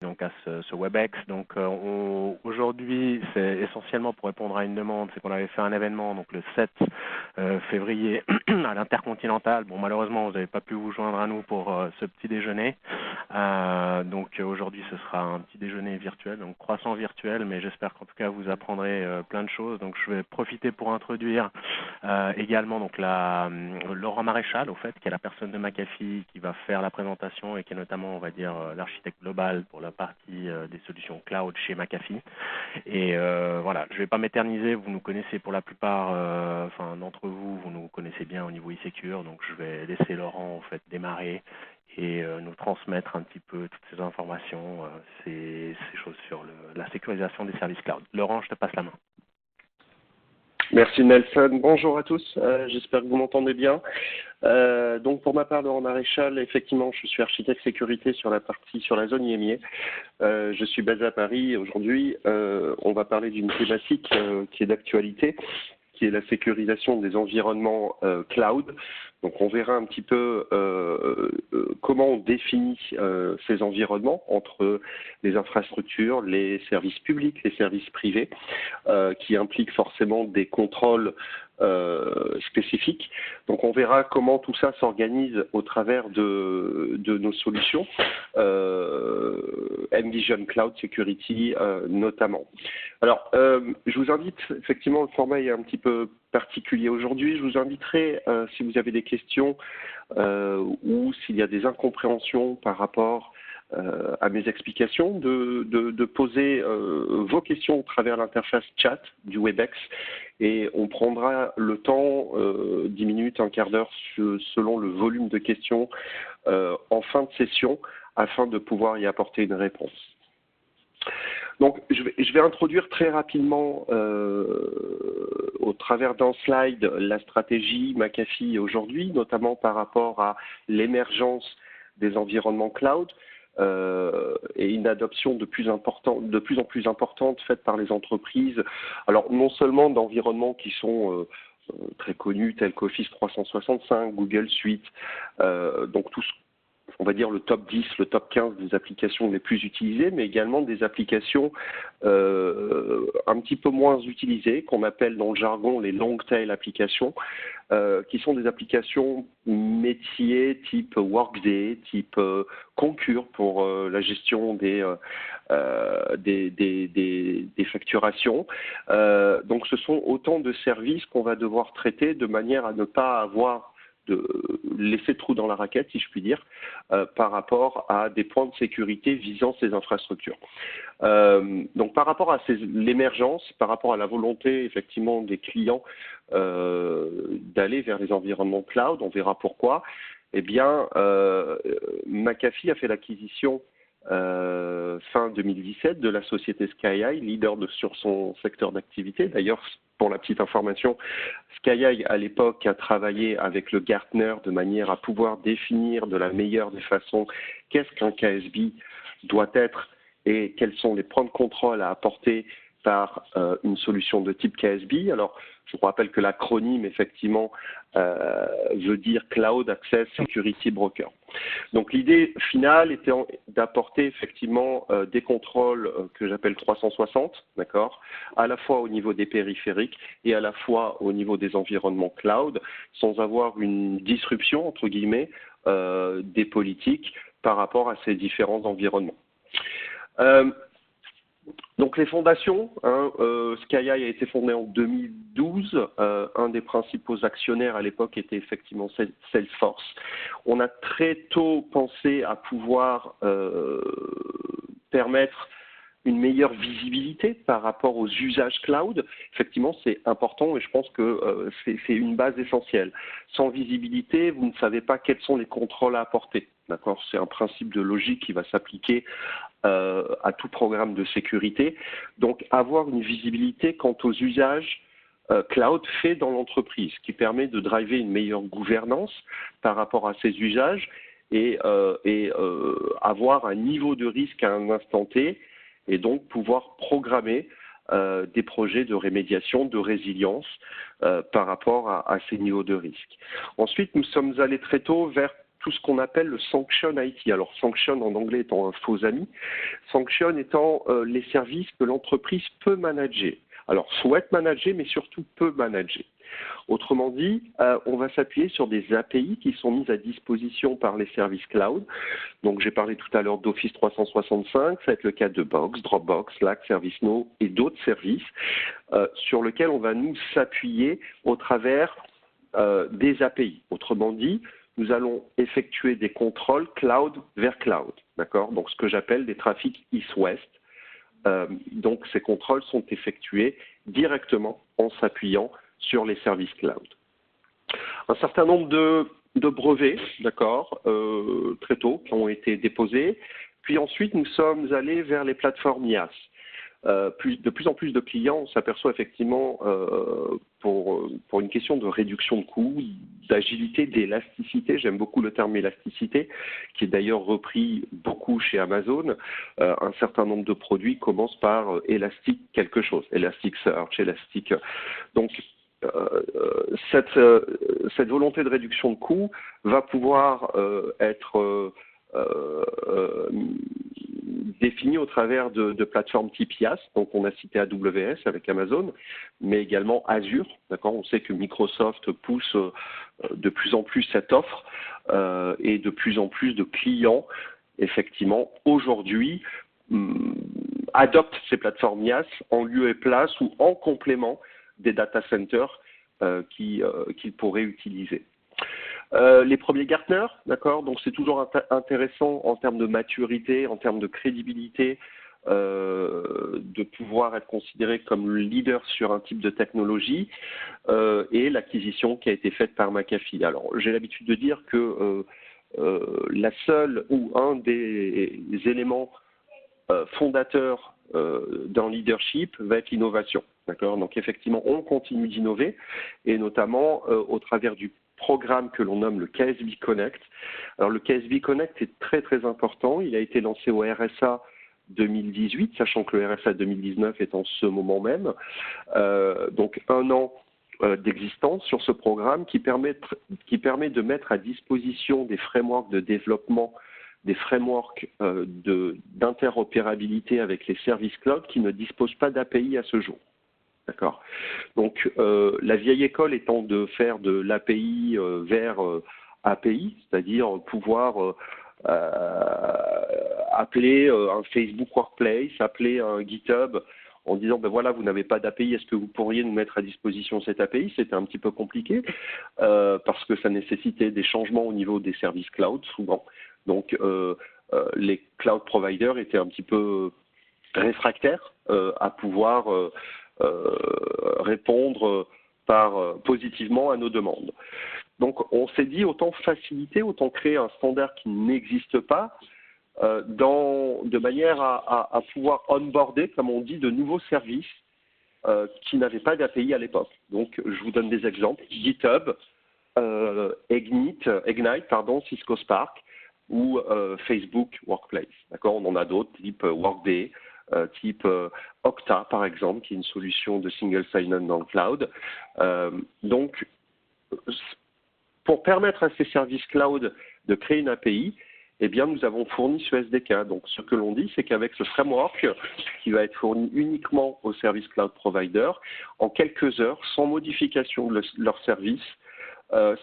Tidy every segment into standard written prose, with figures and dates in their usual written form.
donc à ce WebEx. Donc aujourd'hui, c'est essentiellement pour répondre à une demande, c'est qu'on avait fait un événement donc le 7 février à l'Intercontinental. Bon, malheureusement, vous n'avez pas pu vous joindre à nous pour ce petit déjeuner. Donc aujourd'hui, ce sera un petit déjeuner virtuel, donc croissant virtuel, mais j'espère qu'en tout cas, vous apprendrez plein de choses. Donc je vais profiter pour introduire également donc Laurent Maréchal, au fait, qui est la personne de McAfee qui va faire la présentation et qui est notamment, on va dire, l'architecte global pour la partie des solutions cloud chez McAfee. Et voilà, je ne vais pas m'éterniser, vous nous connaissez pour la plupart, enfin d'entre vous, vous nous connaissez bien au niveau e-secure, donc je vais laisser Laurent, en fait, démarrer et nous transmettre un petit peu toutes ces informations, ces choses sur la sécurisation des services cloud. Laurent, je te passe la main. Merci Nelson. Bonjour à tous. J'espère que vous m'entendez bien. Donc pour ma part, Laurent Maréchal, effectivement, je suis architecte sécurité sur la zone IMIA. Je suis basé à Paris. Aujourd'hui, on va parler d'une thématique qui est d'actualité, qui est la sécurisation des environnements cloud. Donc on verra un petit peu comment on définit ces environnements entre les infrastructures, les services publics, les services privés, qui impliquent forcément des contrôles spécifiques. Donc on verra comment tout ça s'organise au travers de nos solutions, Envision Cloud Security notamment. Alors, je vous invite, effectivement, le format est un petit peu particulier aujourd'hui. Je vous inviterai, si vous avez des questions ou s'il y a des incompréhensions par rapport à mes explications, de poser vos questions au travers l'interface chat du WebEx et on prendra le temps, 10 minutes, un quart d'heure, selon le volume de questions en fin de session afin de pouvoir y apporter une réponse. Donc, je vais introduire très rapidement, au travers d'un slide, la stratégie McAfee aujourd'hui, notamment par rapport à l'émergence des environnements cloud et une adoption de plus en plus importante faite par les entreprises. Alors, non seulement d'environnements qui sont très connus, tels qu'Office 365, Google Suite, donc tout ce on va dire le top 10, le top 15 des applications les plus utilisées, mais également des applications un petit peu moins utilisées, qu'on appelle dans le jargon les long tail applications, qui sont des applications métiers type Workday, type Concur pour la gestion des facturations. Donc ce sont autant de services qu'on va devoir traiter de manière à ne pas avoir de laisser trou dans la raquette, si je puis dire, par rapport à des points de sécurité visant ces infrastructures. Donc par rapport à l'émergence, par rapport à la volonté effectivement des clients d'aller vers les environnements cloud, on verra pourquoi, eh bien McAfee a fait l'acquisition fin 2017 de la société SkyEye, leader sur son secteur d'activité. D'ailleurs, pour la petite information, SkyEye à l'époque a travaillé avec le Gartner de manière à pouvoir définir de la meilleure des façons qu'est-ce qu'un KSB doit être et quels sont les points de contrôle à apporter par une solution de type KSB. Alors, je vous rappelle que l'acronyme, effectivement, veut dire Cloud Access Security Broker. Donc, l'idée finale était d'apporter, effectivement, des contrôles que j'appelle 360, d'accord, à la fois au niveau des périphériques et à la fois au niveau des environnements cloud, sans avoir une disruption, entre guillemets, des politiques par rapport à ces différents environnements. Donc les fondations, SkyEye a été fondé en 2012. Un des principaux actionnaires à l'époque était effectivement Salesforce. On a très tôt pensé à pouvoir permettre une meilleure visibilité par rapport aux usages cloud. Effectivement, c'est important et je pense que c'est une base essentielle. Sans visibilité, vous ne savez pas quels sont les contrôles à apporter. D'accord ? C'est un principe de logique qui va s'appliquer à tout programme de sécurité. Donc, avoir une visibilité quant aux usages cloud faits dans l'entreprise, qui permet de driver une meilleure gouvernance par rapport à ces usages et avoir un niveau de risque à un instant T et donc pouvoir programmer des projets de rémédiation, de résilience par rapport à ces niveaux de risque. Ensuite, nous sommes allés très tôt vers tout ce qu'on appelle le sanction IT. Alors sanction en anglais étant un faux ami, sanction étant les services que l'entreprise peut manager. Alors souhaite manager, mais surtout peut manager. Autrement dit, on va s'appuyer sur des API qui sont mises à disposition par les services cloud. Donc j'ai parlé tout à l'heure d'Office 365, ça va être le cas de Box, Dropbox, Slack, ServiceNow et d'autres services sur lesquels on va nous s'appuyer au travers des API. Autrement dit, nous allons effectuer des contrôles cloud vers cloud, d'accord? Donc ce que j'appelle des trafics east-west. Donc ces contrôles sont effectués directement en s'appuyant sur les services cloud. Un certain nombre de brevets, d'accord, très tôt, qui ont été déposés. Puis ensuite, nous sommes allés vers les plateformes IaaS. De plus en plus de clients s'aperçoivent effectivement, pour une question de réduction de coûts, d'agilité, d'élasticité, j'aime beaucoup le terme élasticité, qui est d'ailleurs repris beaucoup chez Amazon. Un certain nombre de produits commencent par Elastic quelque chose, Elasticsearch, Elastic. Donc, cette volonté de réduction de coûts va pouvoir être définie au travers de plateformes type IaaS. Donc on a cité AWS avec Amazon, mais également Azure. D'accord, on sait que Microsoft pousse de plus en plus cette offre et de plus en plus de clients, effectivement, aujourd'hui, adoptent ces plateformes IaaS en lieu et place ou en complément des data centers qu'ils pourraient utiliser. Les premiers Gartner, d'accord, donc c'est toujours intéressant en termes de maturité, en termes de crédibilité, de pouvoir être considéré comme le leader sur un type de technologie et l'acquisition qui a été faite par McAfee. Alors j'ai l'habitude de dire que la seule ou un des éléments fondateurs d'un leadership va être l'innovation. D'accord, donc effectivement, on continue d'innover et notamment au travers du programme que l'on nomme le KSB Connect. Alors le KSB Connect est très très important. Il a été lancé au RSA 2018, sachant que le RSA 2019 est en ce moment même. Donc un an d'existence sur ce programme qui permet de mettre à disposition des frameworks de développement, des frameworks d'interopérabilité avec les services cloud qui ne disposent pas d'API à ce jour. D'accord. Donc, la vieille école étant de faire de l'API vers API, c'est-à-dire pouvoir appeler un Facebook Workplace, appeler un GitHub en disant, ben voilà, vous n'avez pas d'API, est-ce que vous pourriez nous mettre à disposition cette API? C'était un petit peu compliqué parce que ça nécessitait des changements au niveau des services cloud, souvent. Donc, les cloud providers étaient un petit peu réfractaires à pouvoir répondre positivement à nos demandes. Donc on s'est dit autant faciliter, autant créer un standard qui n'existe pas de manière à pouvoir onboarder, comme on dit, de nouveaux services qui n'avaient pas d'API à l'époque. Donc je vous donne des exemples. GitHub, Ignite, Cisco Spark ou Facebook Workplace. D'accord, on en a d'autres, type Workday, type Okta, par exemple, qui est une solution de single sign-on dans le cloud. Donc, pour permettre à ces services cloud de créer une API, eh bien, nous avons fourni ce SDK. Donc, ce que l'on dit, c'est qu'avec ce framework, qui va être fourni uniquement aux services cloud providers, en quelques heures, sans modification de leur service,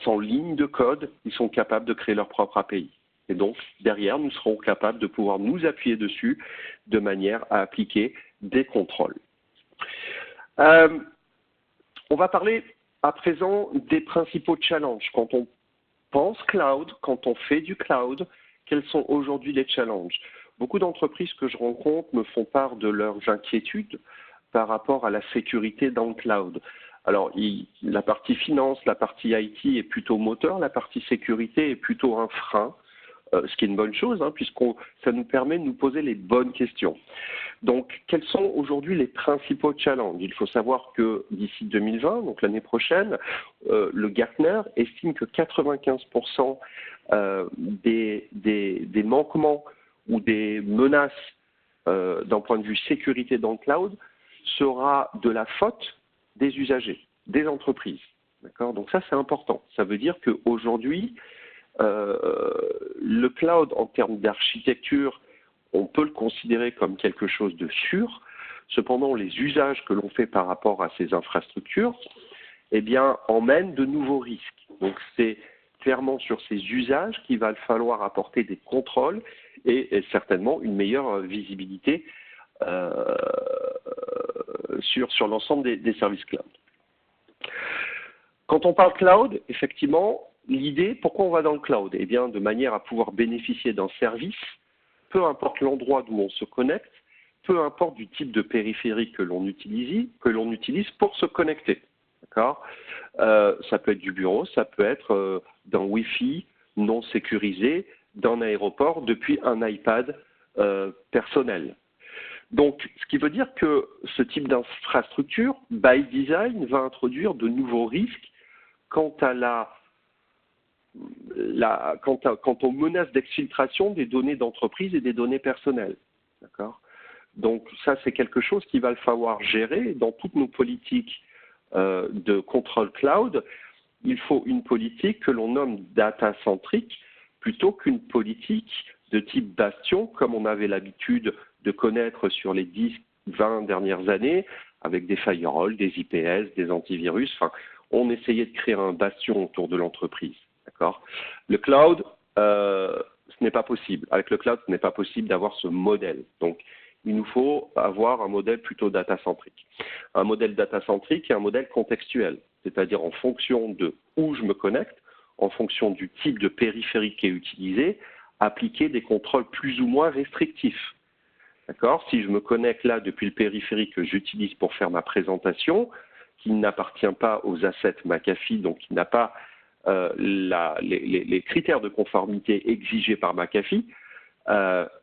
sans ligne de code, ils sont capables de créer leur propre API. Et donc, derrière, nous serons capables de pouvoir nous appuyer dessus de manière à appliquer des contrôles. On va parler à présent des principaux challenges. Quand on pense cloud, quand on fait du cloud, quels sont aujourd'hui les challenges? Beaucoup d'entreprises que je rencontre me font part de leurs inquiétudes par rapport à la sécurité dans le cloud. Alors, la partie finance, la partie IT est plutôt moteur, la partie sécurité est plutôt un frein. Ce qui est une bonne chose, hein, ça nous permet de nous poser les bonnes questions. Donc, quels sont aujourd'hui les principaux challenges? Il faut savoir que d'ici 2020, donc l'année prochaine, le Gartner estime que 95% des manquements ou des menaces d'un point de vue sécurité dans le cloud sera de la faute des usagers, des entreprises. D'accord? Donc ça, c'est important. Ça veut dire qu'aujourd'hui, le cloud, en termes d'architecture, on peut le considérer comme quelque chose de sûr. Cependant, les usages que l'on fait par rapport à ces infrastructures, eh bien, emmènent de nouveaux risques. Donc, c'est clairement sur ces usages qu'il va falloir apporter des contrôles et certainement une meilleure visibilité sur l'ensemble des services cloud. Quand on parle cloud, effectivement, l'idée, pourquoi on va dans le cloud? Eh bien, de manière à pouvoir bénéficier d'un service, peu importe l'endroit d'où on se connecte, peu importe du type de périphérique que l'on utilise pour se connecter. D'accord? Ça peut être du bureau, ça peut être d'un Wi-Fi non sécurisé, d'un aéroport, depuis un iPad personnel. Donc, ce qui veut dire que ce type d'infrastructure, by design, va introduire de nouveaux risques quant aux menaces d'exfiltration des données d'entreprise et des données personnelles. D'accord? Donc, ça, c'est quelque chose qu'il va falloir gérer dans toutes nos politiques de contrôle cloud. Il faut une politique que l'on nomme data-centrique plutôt qu'une politique de type bastion, comme on avait l'habitude de connaître sur les 10-20 dernières années, avec des firewalls, des IPS, des antivirus. Enfin, on essayait de créer un bastion autour de l'entreprise. D'accord? Le cloud, ce n'est pas possible. Avec le cloud, ce n'est pas possible d'avoir ce modèle. Donc, il nous faut avoir un modèle plutôt data-centrique. Un modèle data-centrique et un modèle contextuel, c'est-à-dire en fonction de où je me connecte, en fonction du type de périphérique qui est utilisé, appliquer des contrôles plus ou moins restrictifs. D'accord? Si je me connecte là depuis le périphérique que j'utilise pour faire ma présentation, qui n'appartient pas aux assets McAfee, donc qui n'a pas les critères de conformité exigés par McAfee,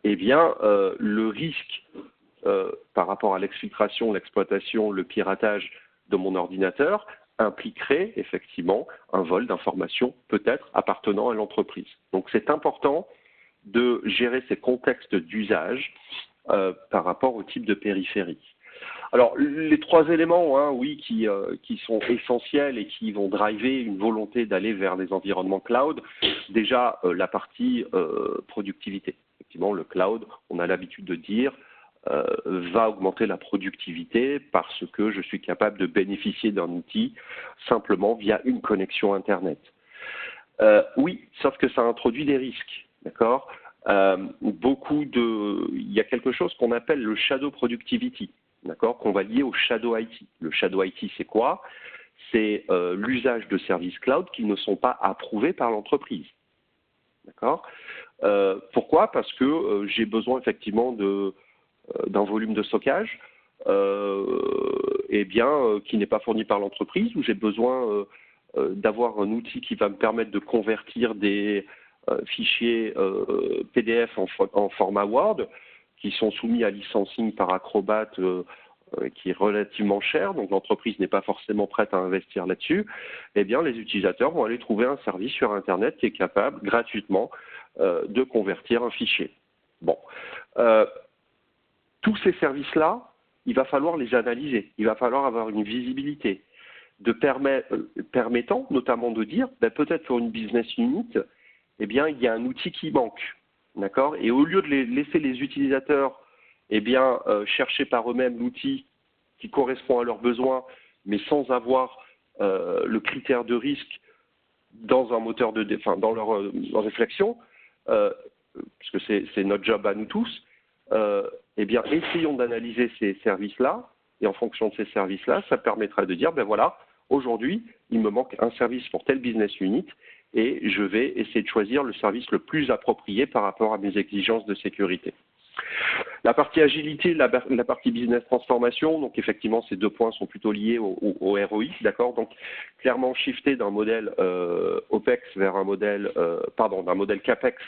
eh bien, le risque par rapport à l'exfiltration, l'exploitation, le piratage de mon ordinateur impliquerait effectivement un vol d'informations peut-être appartenant à l'entreprise. Donc c'est important de gérer ces contextes d'usage par rapport au type de périphérique. Alors les trois éléments, hein, oui, qui sont essentiels et qui vont driver une volonté d'aller vers des environnements cloud, déjà la partie productivité. Effectivement, le cloud, on a l'habitude de dire, va augmenter la productivité parce que je suis capable de bénéficier d'un outil simplement via une connexion Internet. Oui, sauf que ça introduit des risques, d'accord? Il y a quelque chose qu'on appelle le shadow productivity, d'accord, qu'on va lier au shadow IT. Le shadow IT, c'est quoi? C'est l'usage de services cloud qui ne sont pas approuvés par l'entreprise, d'accord? Pourquoi? Parce que j'ai besoin effectivement d'un volume de stockage qui n'est pas fourni par l'entreprise, ou j'ai besoin d'avoir un outil qui va me permettre de convertir des fichiers PDF en format Word, qui sont soumis à licensing par Acrobat, qui est relativement cher, donc l'entreprise n'est pas forcément prête à investir là-dessus. Eh bien, les utilisateurs vont aller trouver un service sur Internet qui est capable, gratuitement, de convertir un fichier. Bon. Tous ces services-là, il va falloir les analyser, il va falloir avoir une visibilité permettant notamment de dire, peut-être pour une business unit, eh bien, il y a un outil qui manque, d'accord? Et au lieu de laisser les utilisateurs, eh bien, chercher par eux-mêmes l'outil qui correspond à leurs besoins, mais sans avoir le critère de risque dans un moteur dans leur réflexion, puisque c'est notre job à nous tous, eh bien, essayons d'analyser ces services-là, et en fonction de ces services-là, ça permettra de dire, voilà, aujourd'hui, il me manque un service pour telle business unit, et je vais essayer de choisir le service le plus approprié par rapport à mes exigences de sécurité. La partie agilité, la partie business transformation, donc effectivement, ces deux points sont plutôt liés au ROI, d'accord? Donc, clairement, shifter d'un modèle OPEX vers un modèle, d'un modèle CAPEX,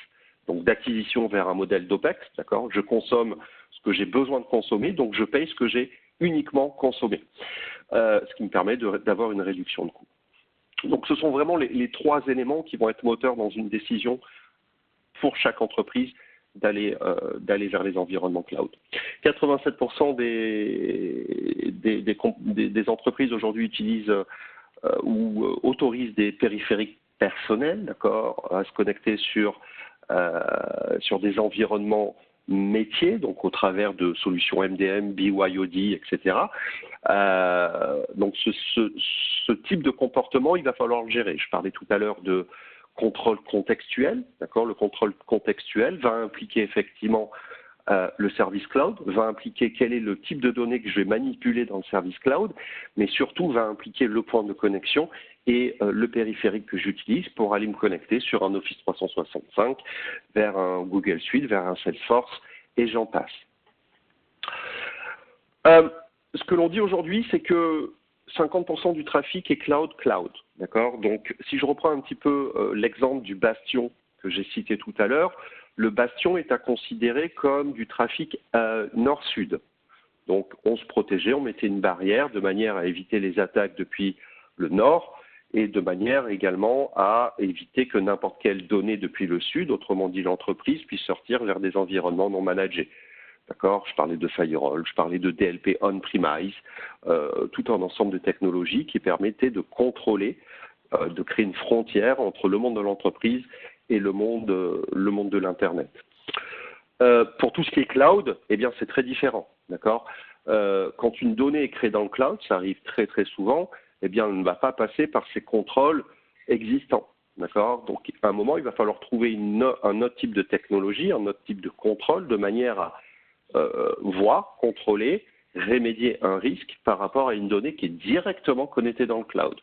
donc d'acquisition vers un modèle d'OPEX, d'accord? Je consomme ce que j'ai besoin de consommer, donc je paye ce que j'ai uniquement consommé, ce qui me permet d'avoir une réduction de coûts. Donc ce sont vraiment les trois éléments qui vont être moteurs dans une décision pour chaque entreprise d'aller vers les environnements cloud. 87% des entreprises aujourd'hui utilisent ou autorisent des périphériques personnel, d'accord, à se connecter sur des environnements métiers, donc au travers de solutions MDM, BYOD, etc. Donc ce type de comportement, il va falloir le gérer. Je parlais tout à l'heure de contrôle contextuel, d'accord. Le contrôle contextuel va impliquer effectivement le service cloud, va impliquer quel est le type de données que je vais manipuler dans le service cloud, mais surtout va impliquer le point de connexion et le périphérique que j'utilise pour aller me connecter sur un Office 365, vers un Google Suite, vers un Salesforce, et j'en passe. Ce que l'on dit aujourd'hui, c'est que 50% du trafic est cloud, d'accord. Donc, si je reprends un petit peu l'exemple du bastion que j'ai cité tout à l'heure, le bastion est à considérer comme du trafic nord-sud. Donc, on se protégeait, on mettait une barrière de manière à éviter les attaques depuis le nord et de manière également à éviter que n'importe quelle donnée depuis le sud, autrement dit l'entreprise, puisse sortir vers des environnements non managés. D'accord, je parlais de firewall, je parlais de DLP on-premise, tout un ensemble de technologies qui permettaient de contrôler, de créer une frontière entre le monde de l'entreprise et le monde de l'Internet. Pour tout ce qui est cloud, eh bien c'est très différent, d'accord. Quand une donnée est créée dans le cloud, ça arrive très très souvent, eh bien elle ne va pas passer par ces contrôles existants, d'accord. Donc à un moment, il va falloir trouver un autre type de technologie, un autre type de contrôle, de manière à voir, contrôler, remédier un risque par rapport à une donnée qui est directement connectée dans le cloud.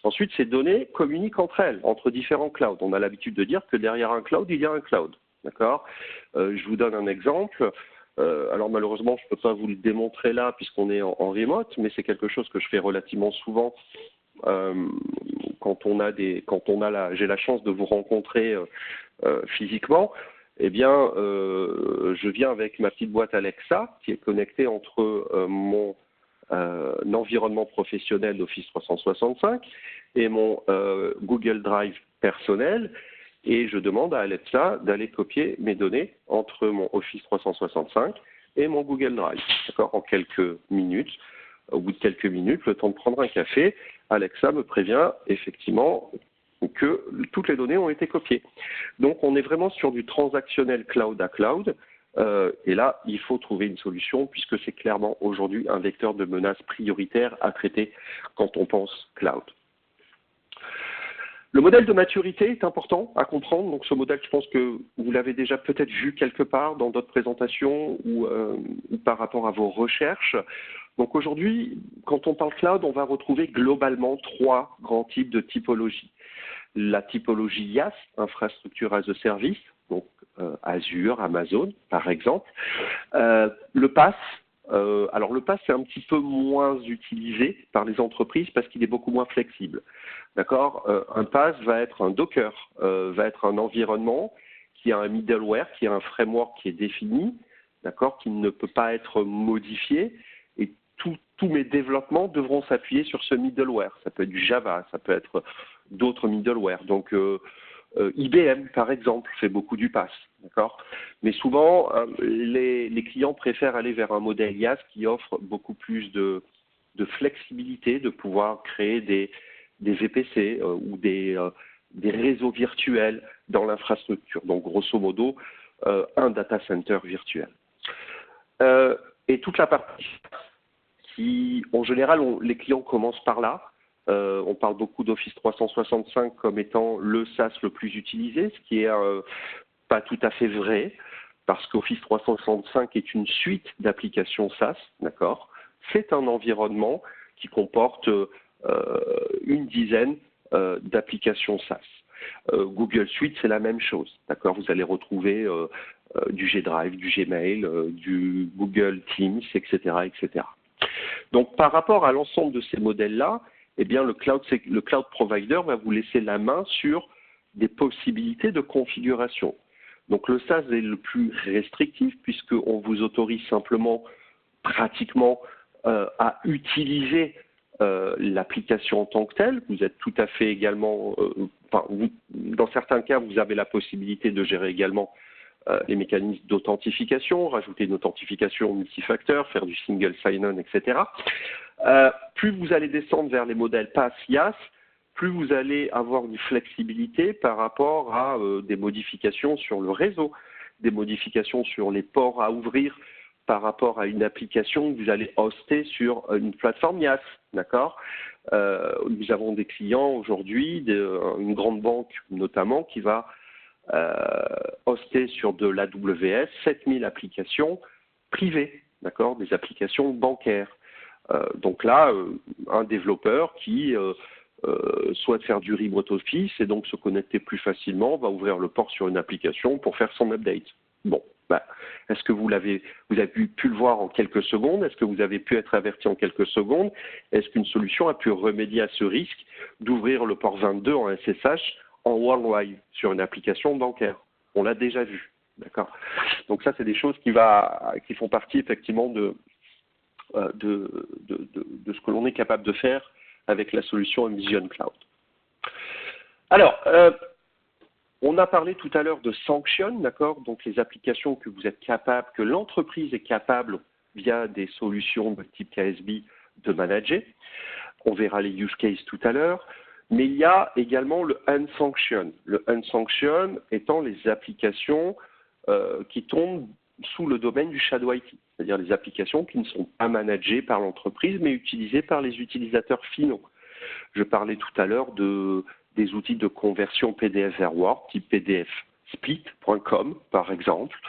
Ensuite, ces données communiquent entre elles, entre différents clouds. On a l'habitude de dire que derrière un cloud, il y a un cloud. D'accord. Je vous donne un exemple. Alors malheureusement, je ne peux pas vous le démontrer là puisqu'on est en remote, mais c'est quelque chose que je fais relativement souvent j'ai la chance de vous rencontrer physiquement. Eh bien, je viens avec ma petite boîte Alexa qui est connectée entre mon environnement professionnel d'Office 365 et mon Google Drive personnel, et je demande à Alexa d'aller copier mes données entre mon Office 365 et mon Google Drive. D'accord, en quelques minutes, au bout de quelques minutes, le temps de prendre un café, Alexa me prévient effectivement que toutes les données ont été copiées. Donc on est vraiment sur du transactionnel cloud à cloud, et là il faut trouver une solution puisque c'est clairement aujourd'hui un vecteur de menace prioritaire à traiter quand on pense cloud. Le modèle de maturité est important à comprendre. Donc ce modèle, je pense que vous l'avez déjà peut-être vu quelque part dans d'autres présentations ou par rapport à vos recherches. Donc aujourd'hui, quand on parle cloud, on va retrouver globalement 3 grands types de typologies. La typologie IaaS, Infrastructure as a Service, donc Azure, Amazon par exemple. Le PaaS, alors le PaaS c'est un petit peu moins utilisé par les entreprises parce qu'il est beaucoup moins flexible. D'accord. Un PaaS va être un Docker, va être un environnement qui a un middleware, qui a un framework qui est défini, d'accord, qui ne peut pas être modifié, et tous mes développements devront s'appuyer sur ce middleware. Ça peut être du Java, ça peut être d'autres middleware. Donc IBM, par exemple, fait beaucoup du PaaS, d'accord. Mais souvent, les clients préfèrent aller vers un modèle IaaS qui offre beaucoup plus de flexibilité, de pouvoir créer des VPC ou des réseaux virtuels dans l'infrastructure. Donc, grosso modo, un data center virtuel. Et toute la partie qui, en général, les clients commencent par là. On parle beaucoup d'Office 365 comme étant le SaaS le plus utilisé, ce qui est pas tout à fait vrai, parce qu'Office 365 est une suite d'applications SaaS, d'accord. C'est un environnement qui comporte une dizaine d'applications SaaS. Google Suite, c'est la même chose, d'accord. Vous allez retrouver du G-Drive, du Gmail, du Google Teams, etc., etc. Donc, par rapport à l'ensemble de ces modèles-là, eh bien, le cloud provider va vous laisser la main sur des possibilités de configuration. Donc, le SaaS est le plus restrictif puisqu'on vous autorise simplement, pratiquement, à utiliser l'application en tant que telle. Vous êtes tout à fait également, dans certains cas, vous avez la possibilité de gérer également les mécanismes d'authentification, rajouter une authentification multifacteur, faire du single sign-on, etc. Plus vous allez descendre vers les modèles PaaS, IaaS, plus vous allez avoir une flexibilité par rapport à des modifications sur le réseau, des modifications sur les ports à ouvrir par rapport à une application que vous allez hoster sur une plateforme IaaS, d'accord? Nous avons des clients aujourd'hui, une grande banque notamment, qui va hoster sur de l'AWS 7000 applications privées, d'accord, des applications bancaires. Donc là, un développeur qui souhaite faire du remote office et donc se connecter plus facilement va ouvrir le port sur une application pour faire son update. Bon, est-ce que vous avez pu le voir en quelques secondes? Est-ce que vous avez pu être averti en quelques secondes? Est-ce qu'une solution a pu remédier à ce risque d'ouvrir le port 22 en SSH en worldwide sur une application bancaire? On l'a déjà vu, d'accord? Donc ça, c'est des choses qui font partie effectivement de ce que l'on est capable de faire avec la solution Envision Cloud. Alors, on a parlé tout à l'heure de Sanction, d'accord? Donc les applications que vous êtes capable, que l'entreprise est capable via des solutions de type KSB de manager. On verra les use cases tout à l'heure. Mais il y a également le Unsanction. Le Unsanction étant les applications qui tombent sous le domaine du Shadow IT, c'est-à-dire les applications qui ne sont pas managées par l'entreprise, mais utilisées par les utilisateurs finaux. Je parlais tout à l'heure des outils de conversion PDF vers Word, type pdfsplit.com, par exemple.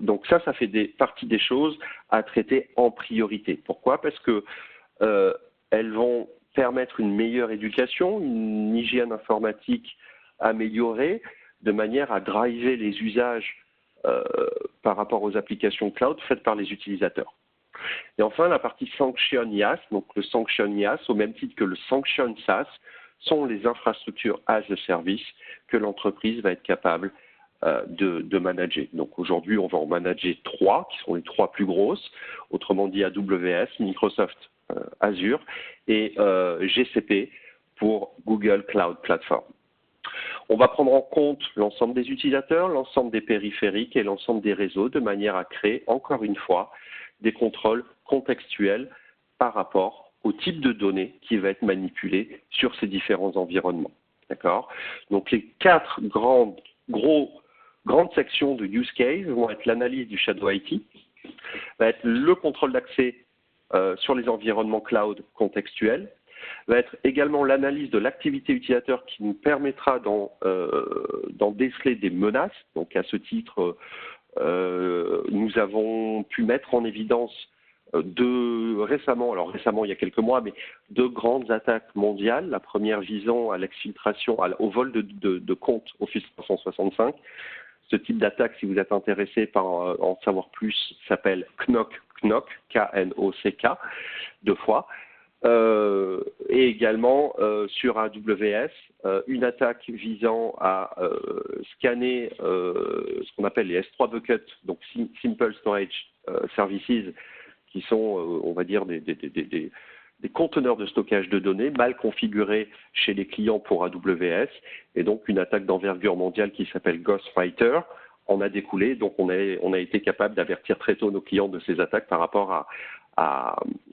Donc ça fait partie des choses à traiter en priorité. Pourquoi? Parce que elles vont permettre une meilleure éducation, une hygiène informatique améliorée, de manière à driver les usages par rapport aux applications cloud faites par les utilisateurs. Et enfin, la partie Sanction IaaS, donc le Sanction IaaS, au même titre que le Sanction SaaS, sont les infrastructures as a service que l'entreprise va être capable de manager. Donc aujourd'hui, on va en manager 3, qui sont les 3 plus grosses, autrement dit AWS, Microsoft Azure et GCP pour Google Cloud Platform. On va prendre en compte l'ensemble des utilisateurs, l'ensemble des périphériques et l'ensemble des réseaux de manière à créer, encore une fois, des contrôles contextuels par rapport au type de données qui va être manipulé sur ces différents environnements. D'accord? Donc les 4 grandes sections de use case vont être l'analyse du Shadow IT, va être le contrôle d'accès sur les environnements cloud contextuels, va être également l'analyse de l'activité utilisateur qui nous permettra d'en déceler des menaces. Donc à ce titre, nous avons pu mettre en évidence récemment il y a quelques mois, mais 2 grandes attaques mondiales. La première visant à l'exfiltration, au vol de comptes Office 365. Ce type d'attaque, si vous êtes intéressé par en savoir plus, s'appelle Knock, K-N-O-C-K, 2 fois. Et également sur AWS, une attaque visant à scanner ce qu'on appelle les S3 buckets, donc Simple Storage Services, qui sont, on va dire, des conteneurs de stockage de données mal configurés chez les clients pour AWS, et donc une attaque d'envergure mondiale qui s'appelle Ghostwriter en a découlé. Donc on a été capable d'avertir très tôt nos clients de ces attaques par rapport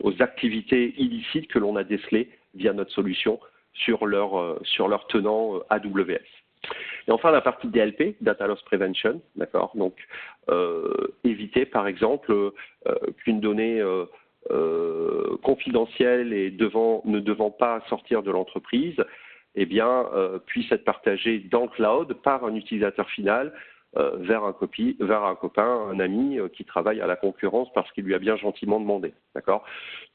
aux activités illicites que l'on a décelées via notre solution sur leur tenant AWS. Et enfin, la partie DLP, Data Loss Prevention, d'accord. Donc, éviter, par exemple, qu'une donnée confidentielle et ne devant pas sortir de l'entreprise, puisse être partagée dans le cloud par un utilisateur final vers un copain, un ami qui travaille à la concurrence parce qu'il lui a bien gentiment demandé, d'accord.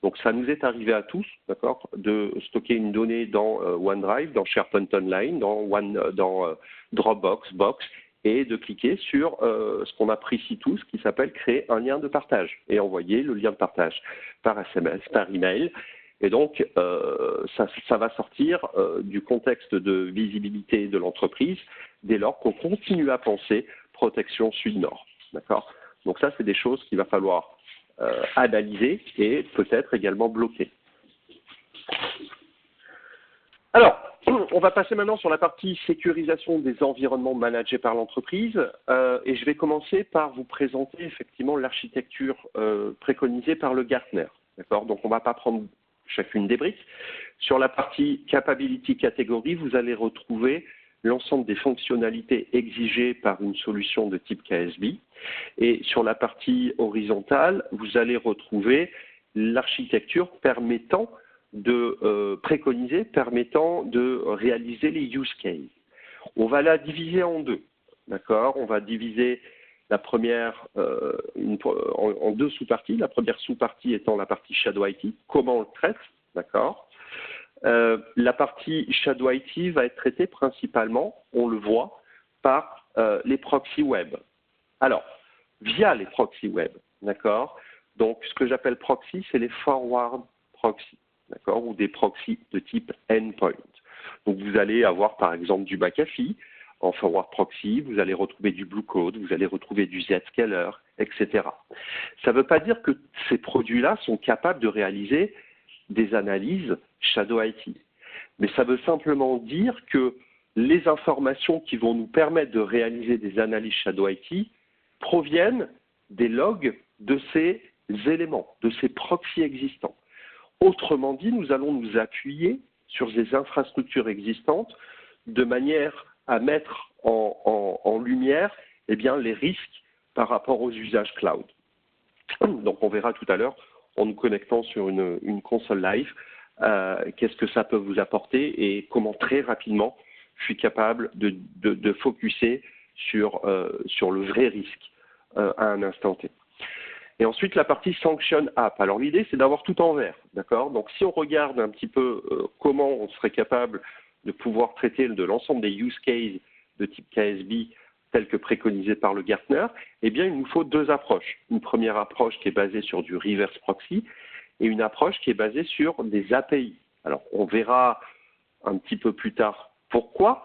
Donc ça nous est arrivé à tous, d'accord, de stocker une donnée dans OneDrive, dans SharePoint Online, dans Dropbox, et de cliquer sur ce qu'on apprécie tous, qui s'appelle créer un lien de partage et envoyer le lien de partage par SMS, par email. Et donc, ça va sortir du contexte de visibilité de l'entreprise dès lors qu'on continue à penser protection sud-nord. D'accord? Donc ça, c'est des choses qu'il va falloir analyser et peut-être également bloquer. Alors, on va passer maintenant sur la partie sécurisation des environnements managés par l'entreprise et je vais commencer par vous présenter effectivement l'architecture préconisée par le Gartner. D'accord? Donc, on ne va pas prendre chacune des briques. Sur la partie Capability Category, vous allez retrouver l'ensemble des fonctionnalités exigées par une solution de type KSB. Et sur la partie horizontale, vous allez retrouver l'architecture permettant de permettant de réaliser les use cases. On va la diviser en deux, d'accord? On va diviser la première en deux sous-parties. La première sous-partie étant la partie Shadow IT, comment on le traite, d'accord? La partie Shadow IT va être traitée principalement, on le voit, par les proxys web. Alors, via les proxys web, d'accord? Donc, ce que j'appelle proxy, c'est les forward proxy, d'accord? Ou des proxys de type endpoint. Donc, vous allez avoir, par exemple, du McAfee en forward proxy, vous allez retrouver du Blue Code, vous allez retrouver du Zscaler, etc. Ça ne veut pas dire que ces produits-là sont capables de réaliser des analyses Shadow IT. Mais ça veut simplement dire que les informations qui vont nous permettre de réaliser des analyses Shadow IT proviennent des logs de ces éléments, de ces proxys existants. Autrement dit, nous allons nous appuyer sur des infrastructures existantes de manière à mettre en lumière les risques par rapport aux usages cloud. Donc on verra tout à l'heure, en nous connectant sur une console live, qu'est-ce que ça peut vous apporter et comment très rapidement je suis capable de focusser sur le vrai risque à un instant T. Et ensuite, la partie Sanction App. Alors, l'idée, c'est d'avoir tout en vert, d'accord? Donc, si on regarde un petit peu comment on serait capable de pouvoir traiter de l'ensemble des use cases de type KSB tels que préconisés par le Gartner, eh bien, il nous faut deux approches. Une première approche qui est basée sur du reverse proxy et une approche qui est basée sur des API. Alors, on verra un petit peu plus tard pourquoi,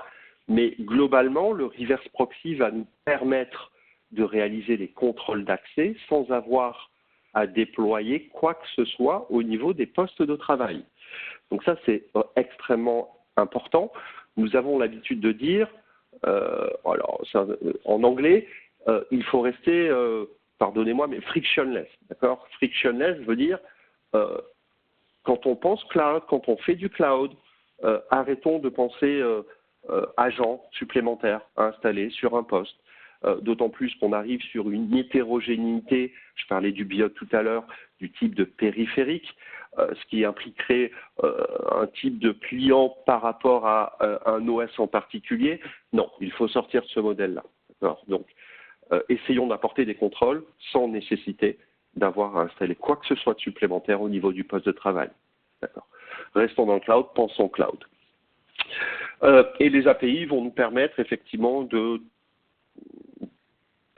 mais globalement, le reverse proxy va nous permettre de réaliser les contrôles d'accès sans avoir à déployer quoi que ce soit au niveau des postes de travail. Donc ça, c'est extrêmement important. Nous avons l'habitude de dire, en anglais, il faut rester, pardonnez-moi, mais frictionless. D'accord? Frictionless veut dire, quand on pense cloud, quand on fait du cloud, arrêtons de penser agent supplémentaire à installer sur un poste. D'autant plus qu'on arrive sur une hétérogénéité, je parlais du BIOT tout à l'heure, du type de périphérique, ce qui impliquerait un type de client par rapport à un OS en particulier. Non, il faut sortir de ce modèle-là. Donc, essayons d'apporter des contrôles sans nécessité d'avoir à installer quoi que ce soit de supplémentaire au niveau du poste de travail. Restons dans le cloud, pensons cloud. Et les API vont nous permettre effectivement de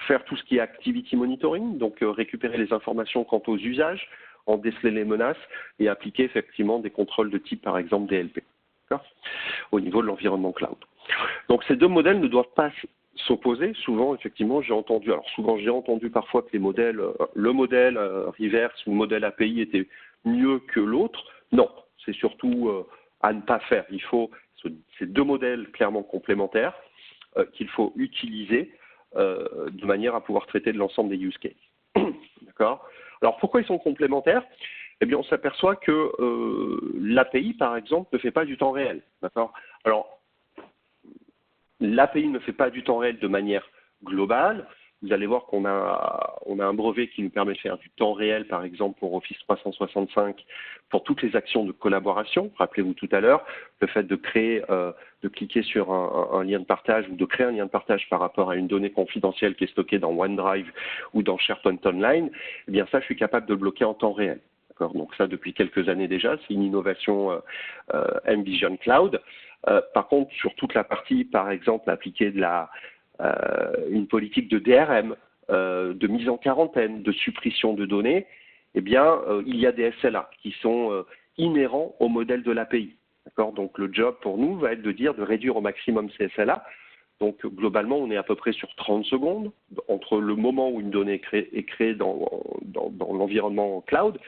faire tout ce qui est activity monitoring, donc récupérer les informations quant aux usages, en déceler les menaces et appliquer effectivement des contrôles de type, par exemple, DLP, au niveau de l'environnement cloud. Donc ces deux modèles ne doivent pas s'opposer. Souvent, effectivement, j'ai entendu parfois que le modèle reverse ou le modèle API était mieux que l'autre. Non, c'est surtout à ne pas faire. Il faut ces deux modèles clairement complémentaires qu'il faut utiliser de manière à pouvoir traiter de l'ensemble des use cases. D'accord? Alors, pourquoi ils sont complémentaires? Eh bien, on s'aperçoit que l'API, par exemple, ne fait pas du temps réel. D'accord? Alors, l'API ne fait pas du temps réel de manière globale. Vous allez voir qu'on a un brevet qui nous permet de faire du temps réel, par exemple, pour Office 365, pour toutes les actions de collaboration. Rappelez-vous tout à l'heure, le fait de cliquer sur un lien de partage ou de créer un lien de partage par rapport à une donnée confidentielle qui est stockée dans OneDrive ou dans SharePoint Online, eh bien ça, je suis capable de le bloquer en temps réel. Donc ça, depuis quelques années déjà, c'est une innovation mVision Cloud. Par contre, sur toute la partie, par exemple, appliquée de une politique de DRM, de mise en quarantaine, de suppression de données, eh bien, il y a des SLA qui sont inhérents au modèle de l'API. Donc, le job pour nous va être de réduire au maximum ces SLA. Donc, globalement, on est à peu près sur 30 secondes entre le moment où une donnée est créée dans l'environnement cloud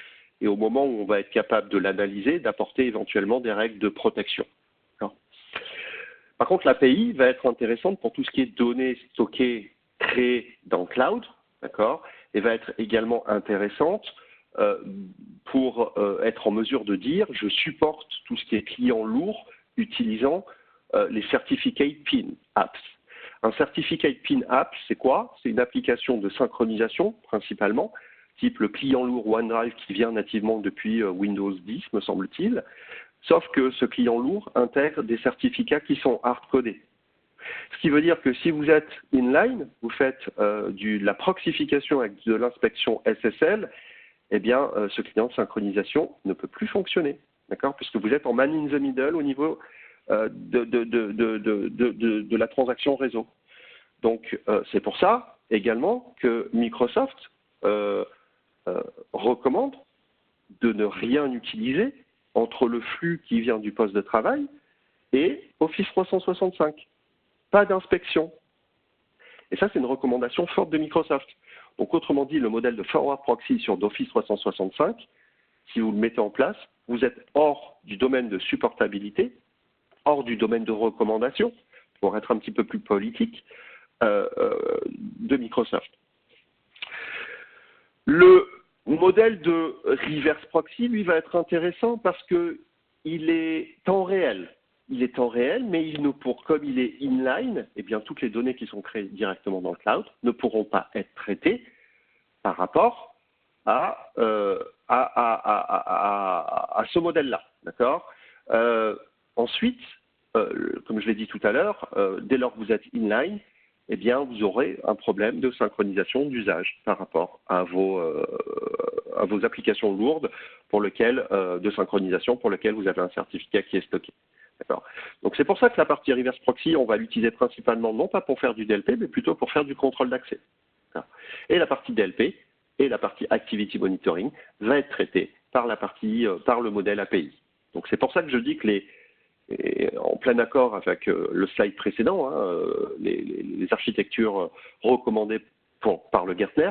et au moment où on va être capable de l'analyser, d'apporter éventuellement des règles de protection. Par contre, l'API va être intéressante pour tout ce qui est données stockées, créées dans le cloud, d'accord, et va être également intéressante pour être en mesure de dire je supporte tout ce qui est client lourd utilisant les Certificate PIN Apps. Un Certificate PIN App, c'est quoi? C'est une application de synchronisation principalement, type le client lourd OneDrive qui vient nativement depuis Windows 10, me semble-t-il, sauf que ce client lourd intègre des certificats qui sont hard-codés. Ce qui veut dire que si vous êtes inline, vous faites de la proxification avec de l'inspection SSL, eh bien, ce client de synchronisation ne peut plus fonctionner, d'accord, puisque vous êtes en man in the middle au niveau de la transaction réseau. Donc, c'est pour ça également que Microsoft recommande de ne rien utiliser entre le flux qui vient du poste de travail et Office 365. Pas d'inspection. Et ça, c'est une recommandation forte de Microsoft. Donc, autrement dit, le modèle de forward proxy sur d'Office 365, si vous le mettez en place, vous êtes hors du domaine de supportabilité, hors du domaine de recommandation, pour être un petit peu plus politique, de Microsoft. Le modèle de reverse proxy, lui, va être intéressant parce qu'il est temps réel. Il est temps réel, mais comme il est inline, eh bien, toutes les données qui sont créées directement dans le cloud ne pourront pas être traitées par rapport à ce modèle-là. D'accord. Ensuite, comme je l'ai dit tout à l'heure, dès lors que vous êtes inline, eh bien, vous aurez un problème de synchronisation d'usage par rapport à vos applications lourdes de synchronisation pour lesquelles vous avez un certificat qui est stocké. Donc, c'est pour ça que la partie reverse proxy, on va l'utiliser principalement non pas pour faire du DLP, mais plutôt pour faire du contrôle d'accès. Et la partie DLP et la partie Activity Monitoring va être traitée par le modèle API. Donc, c'est pour ça que je dis que en plein accord avec le slide précédent, les architectures recommandées par le Gartner,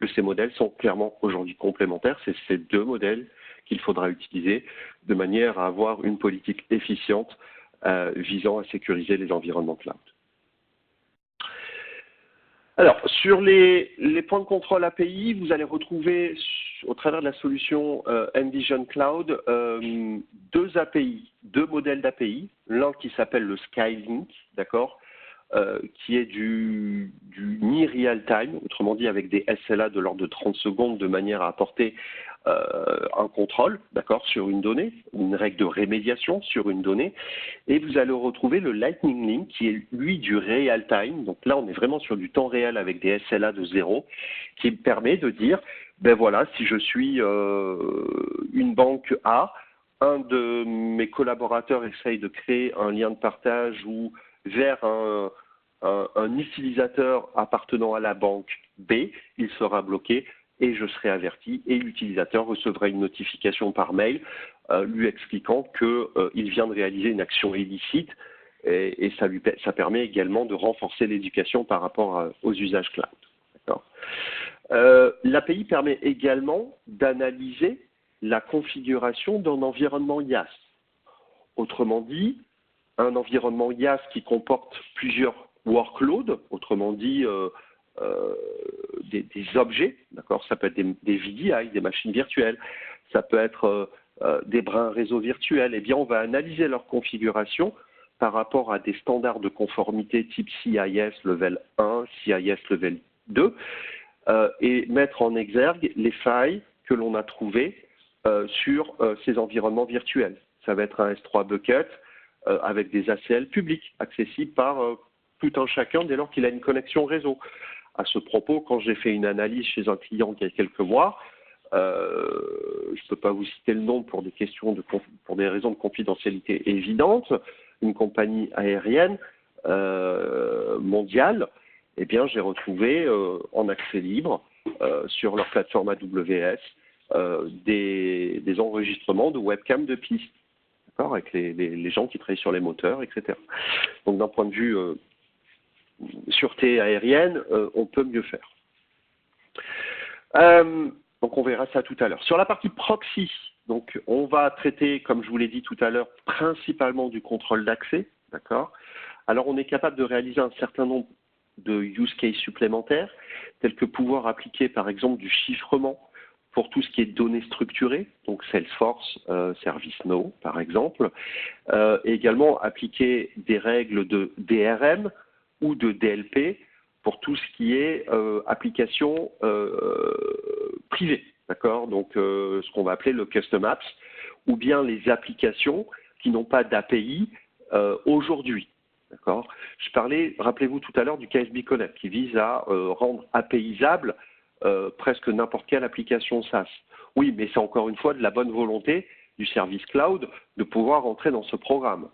que ces modèles sont clairement aujourd'hui complémentaires. C'est ces deux modèles qu'il faudra utiliser de manière à avoir une politique efficiente visant à sécuriser les environnements cloud. Alors, sur les points de contrôle API, vous allez retrouver au travers de la solution Envision Cloud deux API, deux modèles d'API. L'un qui s'appelle le Skylink, d'accord, qui est du near real time, autrement dit avec des SLA de l'ordre de 30 secondes de manière à apporter un contrôle, d'accord, sur une donnée, une règle de rémédiation sur une donnée, et vous allez retrouver le Lightning Link qui est lui du real time. Donc là, on est vraiment sur du temps réel avec des SLA de 0, qui permet de dire, ben voilà, si je suis une banque A, un de mes collaborateurs essaye de créer un lien de partage ou vers un utilisateur appartenant à la banque B, il sera bloqué et je serai averti et l'utilisateur recevra une notification par mail lui expliquant qu'il vient de réaliser une action illicite et ça permet également de renforcer l'éducation par rapport aux usages cloud. L'API permet également d'analyser la configuration d'un environnement IaaS. Autrement dit, un environnement IaaS qui comporte plusieurs workloads, autrement dit des objets, d'accord, ça peut être des VDI, des machines virtuelles, ça peut être des brins réseau virtuels, eh bien on va analyser leur configuration par rapport à des standards de conformité type CIS level 1, CIS level 2, et mettre en exergue les failles que l'on a trouvées sur ces environnements virtuels. Ça va être un S3 bucket avec des ACL publics, accessibles par tout un chacun dès lors qu'il a une connexion réseau. À ce propos, quand j'ai fait une analyse chez un client il y a quelques mois, je ne peux pas vous citer le nom pour des raisons de confidentialité évidentes, une compagnie aérienne mondiale, eh bien j'ai retrouvé en accès libre sur leur plateforme AWS des enregistrements de webcam de piste, avec les gens qui travaillent sur les moteurs, etc. Donc d'un point de vue sûreté aérienne, on peut mieux faire. Donc on verra ça tout à l'heure. Sur la partie proxy, donc on va traiter, comme je vous l'ai dit tout à l'heure, principalement du contrôle d'accès, d'accord. Alors on est capable de réaliser un certain nombre de use cases supplémentaires, tels que pouvoir appliquer par exemple du chiffrement pour tout ce qui est données structurées, donc Salesforce, ServiceNow par exemple, et également appliquer des règles de DRM ou de DLP pour tout ce qui est application privée, d'accord? Donc ce qu'on va appeler le Custom Apps, ou bien les applications qui n'ont pas d'API aujourd'hui. D'accord. Je parlais, rappelez-vous tout à l'heure, du KSB Connect qui vise à rendre APIisable presque n'importe quelle application SaaS. Oui, mais c'est encore une fois de la bonne volonté du service cloud de pouvoir entrer dans ce programme.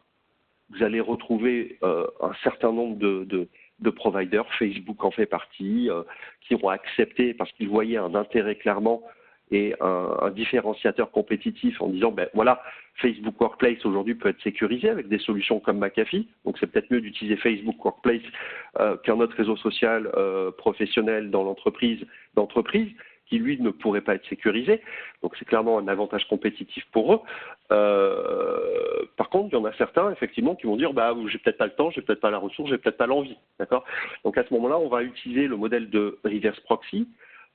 Vous allez retrouver un certain nombre de providers, Facebook en fait partie, qui ont accepté parce qu'ils voyaient un intérêt clairement et un différenciateur compétitif en disant, ben voilà, Facebook Workplace aujourd'hui peut être sécurisé avec des solutions comme McAfee, donc c'est peut-être mieux d'utiliser Facebook Workplace qu'un autre réseau social professionnel dans d'entreprise, qui lui ne pourrait pas être sécurisé, donc c'est clairement un avantage compétitif pour eux. Par contre, il y en a certains effectivement qui vont dire, bah j'ai peut-être pas le temps, j'ai peut-être pas la ressource, j'ai peut-être pas l'envie, d'accord. Donc à ce moment-là, on va utiliser le modèle de reverse proxy,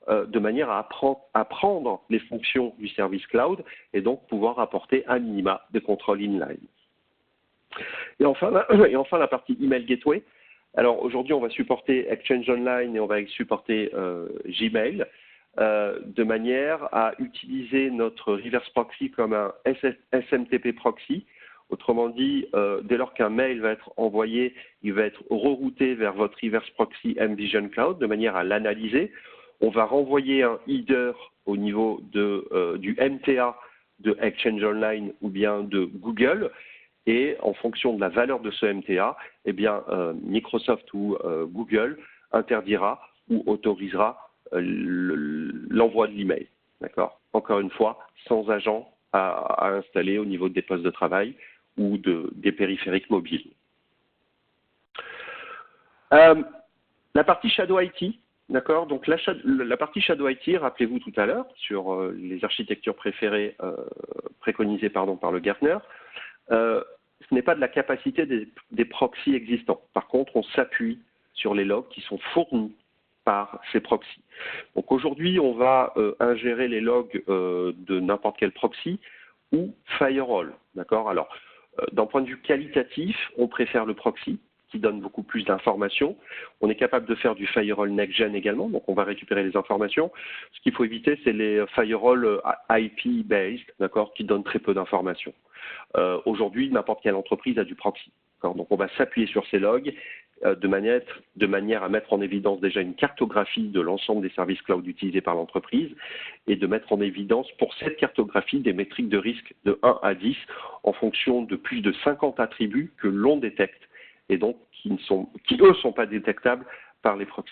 de manière à apprendre les fonctions du service cloud et donc pouvoir apporter à minima des contrôles inline. Et enfin, la partie email gateway. Alors aujourd'hui, on va supporter Exchange Online et on va supporter Gmail de manière à utiliser notre reverse proxy comme un SMTP proxy. Autrement dit, dès lors qu'un mail va être envoyé, il va être rerouté vers votre reverse proxy mVision Cloud de manière à l'analyser. On va renvoyer un header au niveau du MTA de Exchange Online ou bien de Google. Et en fonction de la valeur de ce MTA, eh bien, Microsoft ou Google interdira ou autorisera l'envoi de l'email. D'accord. Encore une fois, sans agent à installer au niveau des postes de travail ou des périphériques mobiles. La partie Shadow IT. D'accord. Donc la partie Shadow IT, rappelez-vous tout à l'heure sur les architectures préconisées par le Gartner, ce n'est pas de la capacité des proxys existants. Par contre, on s'appuie sur les logs qui sont fournis par ces proxys. Donc aujourd'hui, on va ingérer les logs de n'importe quel proxy ou firewall. D'accord. Alors, d'un point de vue qualitatif, on préfère le proxy, qui donne beaucoup plus d'informations. On est capable de faire du firewall next-gen également, donc on va récupérer les informations. Ce qu'il faut éviter, c'est les firewall IP-based, d'accord, qui donnent très peu d'informations. Aujourd'hui, n'importe quelle entreprise a du proxy. Donc on va s'appuyer sur ces logs de manière à mettre en évidence déjà une cartographie de l'ensemble des services cloud utilisés par l'entreprise et de mettre en évidence pour cette cartographie des métriques de risque de 1 à 10 en fonction de plus de 50 attributs que l'on détecte et donc qui eux, sont pas détectables par les proxys.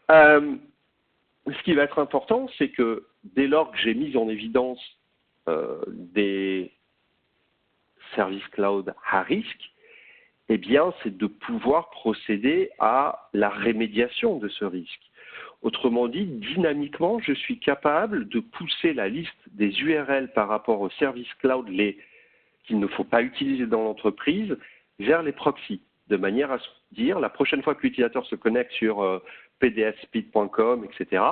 Ce qui va être important, c'est que dès lors que j'ai mis en évidence des services cloud à risque, eh bien, c'est de pouvoir procéder à la rémédiation de ce risque. Autrement dit, dynamiquement, je suis capable de pousser la liste des URL par rapport aux services cloud qu'il ne faut pas utiliser dans l'entreprise vers les proxys, de manière à se dire, la prochaine fois que l'utilisateur se connecte sur pdspeed.com, etc.,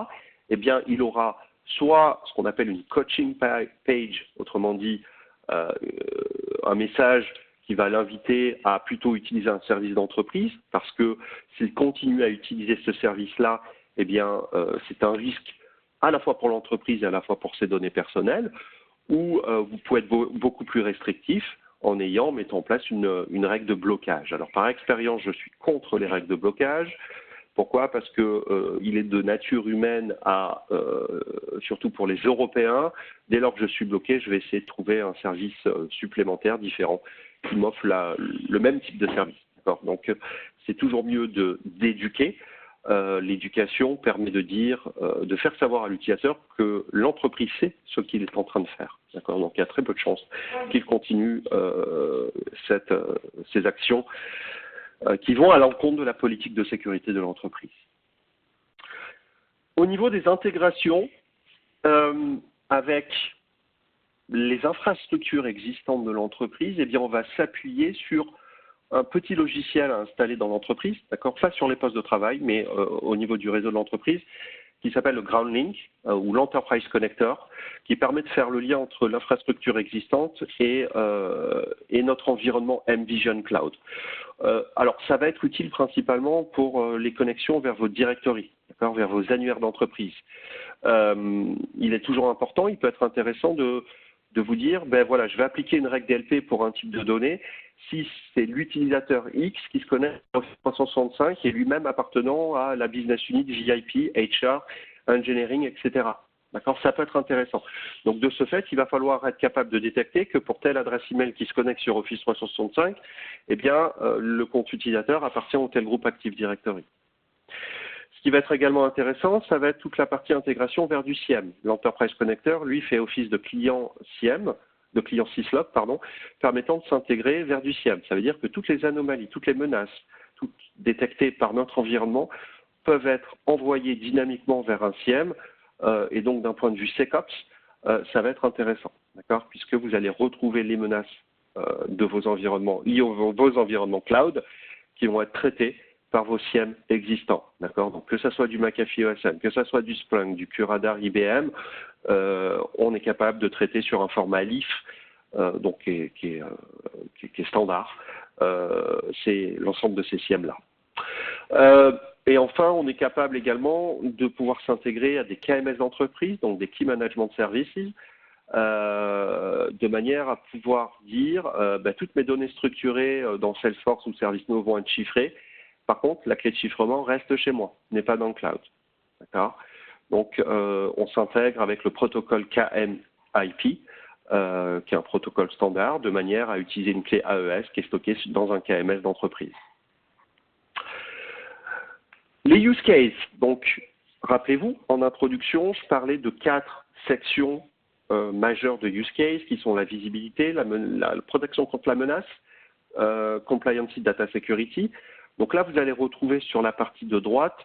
eh bien, il aura soit ce qu'on appelle une coaching page, autrement dit, un message qui va l'inviter à plutôt utiliser un service d'entreprise, parce que s'il continue à utiliser ce service-là, eh bien, c'est un risque à la fois pour l'entreprise et à la fois pour ses données personnelles, ou vous pouvez être beaucoup plus restrictif en mettant en place une règle de blocage. Alors, par expérience, je suis contre les règles de blocage. Pourquoi? Parce que il est de nature humaine à, surtout pour les Européens, dès lors que je suis bloqué, je vais essayer de trouver un service supplémentaire, différent, qui m'offre le même type de service. Donc, c'est toujours mieux d'éduquer. L'éducation permet de faire savoir à l'utilisateur que l'entreprise sait ce qu'il est en train de faire. Donc, il y a très peu de chances qu'il continue ces actions qui vont à l'encontre de la politique de sécurité de l'entreprise. Au niveau des intégrations, avec les infrastructures existantes de l'entreprise, eh bien, on va s'appuyer sur un petit logiciel à installer dans l'entreprise, pas sur les postes de travail, mais au niveau du réseau de l'entreprise, qui s'appelle le Ground Link ou l'Enterprise Connector, qui permet de faire le lien entre l'infrastructure existante et notre environnement mVision Cloud. Alors, ça va être utile principalement pour les connexions vers vos directories, vers vos annuaires d'entreprise. Il est toujours important, il peut être intéressant de vous dire, ben voilà, je vais appliquer une règle DLP pour un type de données si c'est l'utilisateur X qui se connecte à Office 365 et lui-même appartenant à la business unit VIP, HR, engineering, etc. D'accord, ça peut être intéressant. Donc de ce fait, il va falloir être capable de détecter que pour telle adresse email qui se connecte sur Office 365, eh bien, le compte utilisateur appartient au tel groupe Active Directory. Ce qui va être également intéressant, ça va être toute la partie intégration vers du SIEM. L'Enterprise Connector, lui, fait office de client SIEM, de client syslog, pardon, permettant de s'intégrer vers du SIEM. Ça veut dire que toutes les anomalies, toutes les menaces, toutes détectées par notre environnement peuvent être envoyées dynamiquement vers un SIEM, et donc d'un point de vue SecOps, ça va être intéressant, d'accord, puisque vous allez retrouver les menaces de vos environnements liés à vos environnements cloud qui vont être traités par vos SIEM existants, d'accord. Donc que ce soit du McAfee OSM, que ce soit du Splunk, du QRadar IBM, on est capable de traiter sur un format LIF, donc qui est standard. C'est l'ensemble de ces SIEM-là. Et enfin, on est capable également de pouvoir s'intégrer à des KMS d'entreprise, donc des Key Management Services, de manière à pouvoir dire toutes mes données structurées dans Salesforce ou ServiceNow vont être chiffrées. Par contre, la clé de chiffrement reste chez moi, n'est pas dans le cloud. D'accord ? Donc, on s'intègre avec le protocole KMIP, qui est un protocole standard, de manière à utiliser une clé AES qui est stockée dans un KMS d'entreprise. Les use cases. Donc, rappelez-vous, en introduction, je parlais de 4 sections majeures de use case, qui sont la visibilité, la protection contre la menace, compliance data security. Donc là, vous allez retrouver sur la partie de droite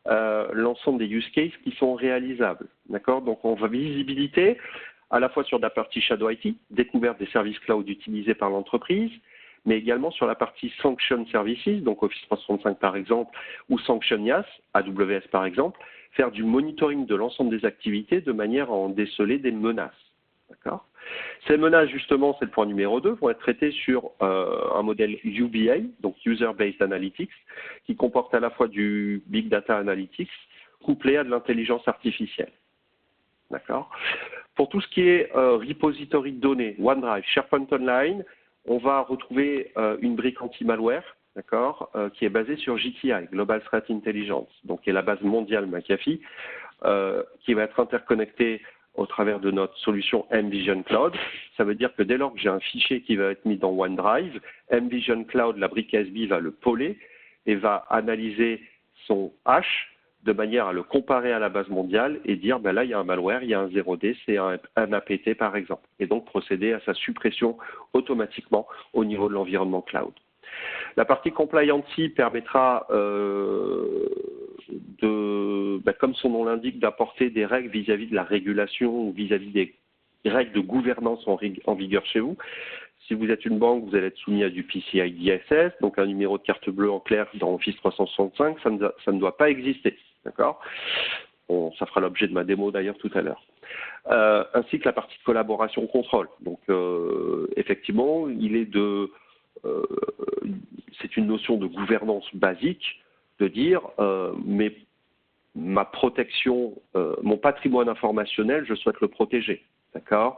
l'ensemble des use cases qui sont réalisables. D'accord ? Donc, on va visibilité à la fois sur la partie Shadow IT, découverte des services cloud utilisés par l'entreprise, mais également sur la partie Sanction Services, donc Office 365 par exemple, ou Sanction IaaS, AWS par exemple, faire du monitoring de l'ensemble des activités de manière à en déceler des menaces. D'accord ? Ces menaces, justement, c'est le point numéro 2, vont être traitées sur un modèle UBA, donc User Based Analytics, qui comporte à la fois du Big Data Analytics couplé à de l'intelligence artificielle. D'accord ? Pour tout ce qui est repository de données, OneDrive, SharePoint Online, on va retrouver une brique anti-malware, d'accord, qui est basée sur GTI, Global Threat Intelligence, donc qui est la base mondiale McAfee, qui va être interconnectée au travers de notre solution mVision Cloud. Ça veut dire que dès lors que j'ai un fichier qui va être mis dans OneDrive, mVision Cloud, la brique ASB, va le poler et va analyser son hash de manière à le comparer à la base mondiale et dire, ben là, il y a un malware, il y a un 0D, c'est un APT par exemple, et donc procéder à sa suppression automatiquement au niveau de l'environnement cloud. La partie compliancy permettra comme son nom l'indique, d'apporter des règles vis-à-vis de la régulation ou vis-à-vis des règles de gouvernance en vigueur chez vous. Si vous êtes une banque, vous allez être soumis à du PCI DSS, donc un numéro de carte bleue en clair dans Office 365, ça ne doit pas exister. D'accord ? Ça fera l'objet de ma démo d'ailleurs tout à l'heure. Ainsi que la partie collaboration contrôle. Donc effectivement, c'est une notion de gouvernance basique de dire ma protection, mon patrimoine informationnel, je souhaite le protéger. D'accord ?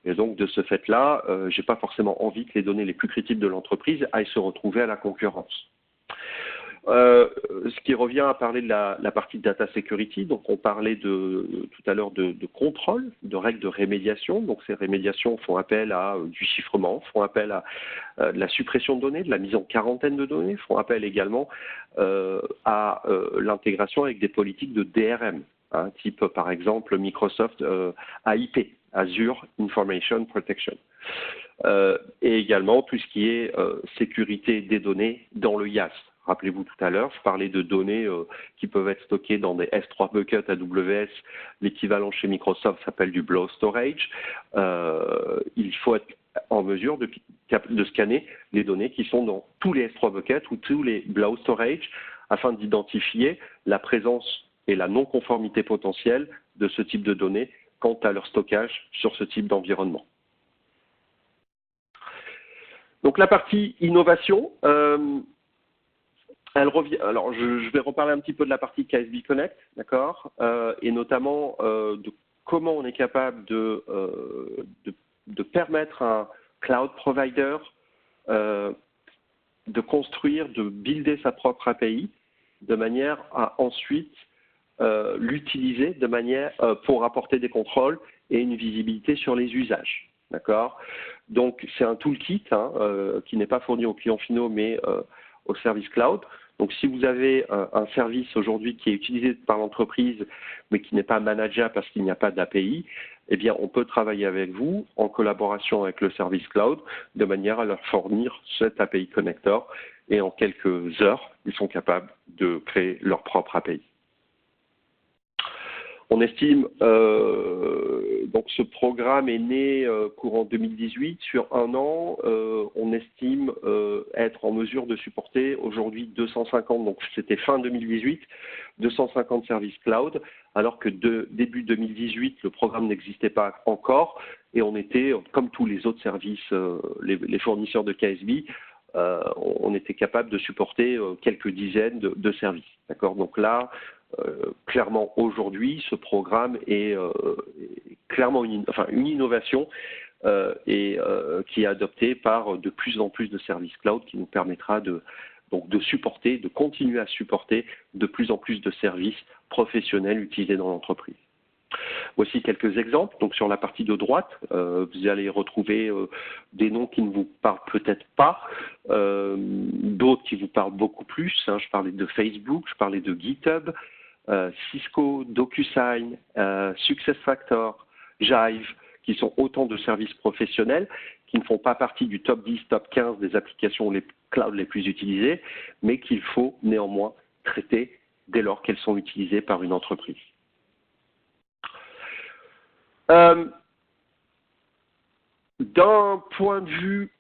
Et donc, de ce fait-là, je n'ai pas forcément envie que les données les plus critiques de l'entreprise aillent se retrouver à la concurrence. Ce qui revient à parler de la partie data security, donc on parlait tout à l'heure de contrôle, de règles de rémédiation. Donc ces rémédiations font appel à du chiffrement, font appel à de la suppression de données, de la mise en quarantaine de données, font appel également à l'intégration avec des politiques de DRM, type par exemple Microsoft AIP, Azure Information Protection. Et également tout ce qui est sécurité des données dans le IaaS. Rappelez-vous tout à l'heure, je parlais de données qui peuvent être stockées dans des S3 buckets AWS. L'équivalent chez Microsoft s'appelle du blow storage. Il faut être en mesure de scanner les données qui sont dans tous les S3 buckets ou tous les blow storage afin d'identifier la présence et la non-conformité potentielle de ce type de données quant à leur stockage sur ce type d'environnement. Donc la partie innovation, elle revient. Alors je vais reparler un petit peu de la partie KSB Connect, d'accord, et notamment de comment on est capable de permettre à un cloud provider de construire, de builder sa propre API de manière à ensuite l'utiliser de manière pour apporter des contrôles et une visibilité sur les usages. D'accord. Donc c'est un toolkit qui n'est pas fourni aux clients finaux mais au service cloud. Donc si vous avez un service aujourd'hui qui est utilisé par l'entreprise mais qui n'est pas manageable parce qu'il n'y a pas d'API, eh bien on peut travailler avec vous en collaboration avec le service cloud de manière à leur fournir cet API connector et en quelques heures, ils sont capables de créer leur propre API. On estime, donc ce programme est né courant 2018, sur un an, on estime être en mesure de supporter aujourd'hui 250, donc c'était fin 2018, 250 services cloud, alors que début 2018, le programme n'existait pas encore, et on était, comme tous les autres services, les fournisseurs de KSB, on était capable de supporter quelques dizaines de services. D'accord. Donc là, clairement aujourd'hui, ce programme est clairement une innovation qui est adoptée par de plus en plus de services cloud qui nous permettra de supporter, de continuer à supporter de plus en plus de services professionnels utilisés dans l'entreprise. Voici quelques exemples. Donc sur la partie de droite, vous allez retrouver des noms qui ne vous parlent peut-être pas, d'autres qui vous parlent beaucoup plus. Je parlais de Facebook, je parlais de GitHub, Cisco, DocuSign, SuccessFactors, Jive, qui sont autant de services professionnels qui ne font pas partie du top 10, top 15 des applications cloud les plus utilisées, mais qu'il faut néanmoins traiter dès lors qu'elles sont utilisées par une entreprise. D'un point de vue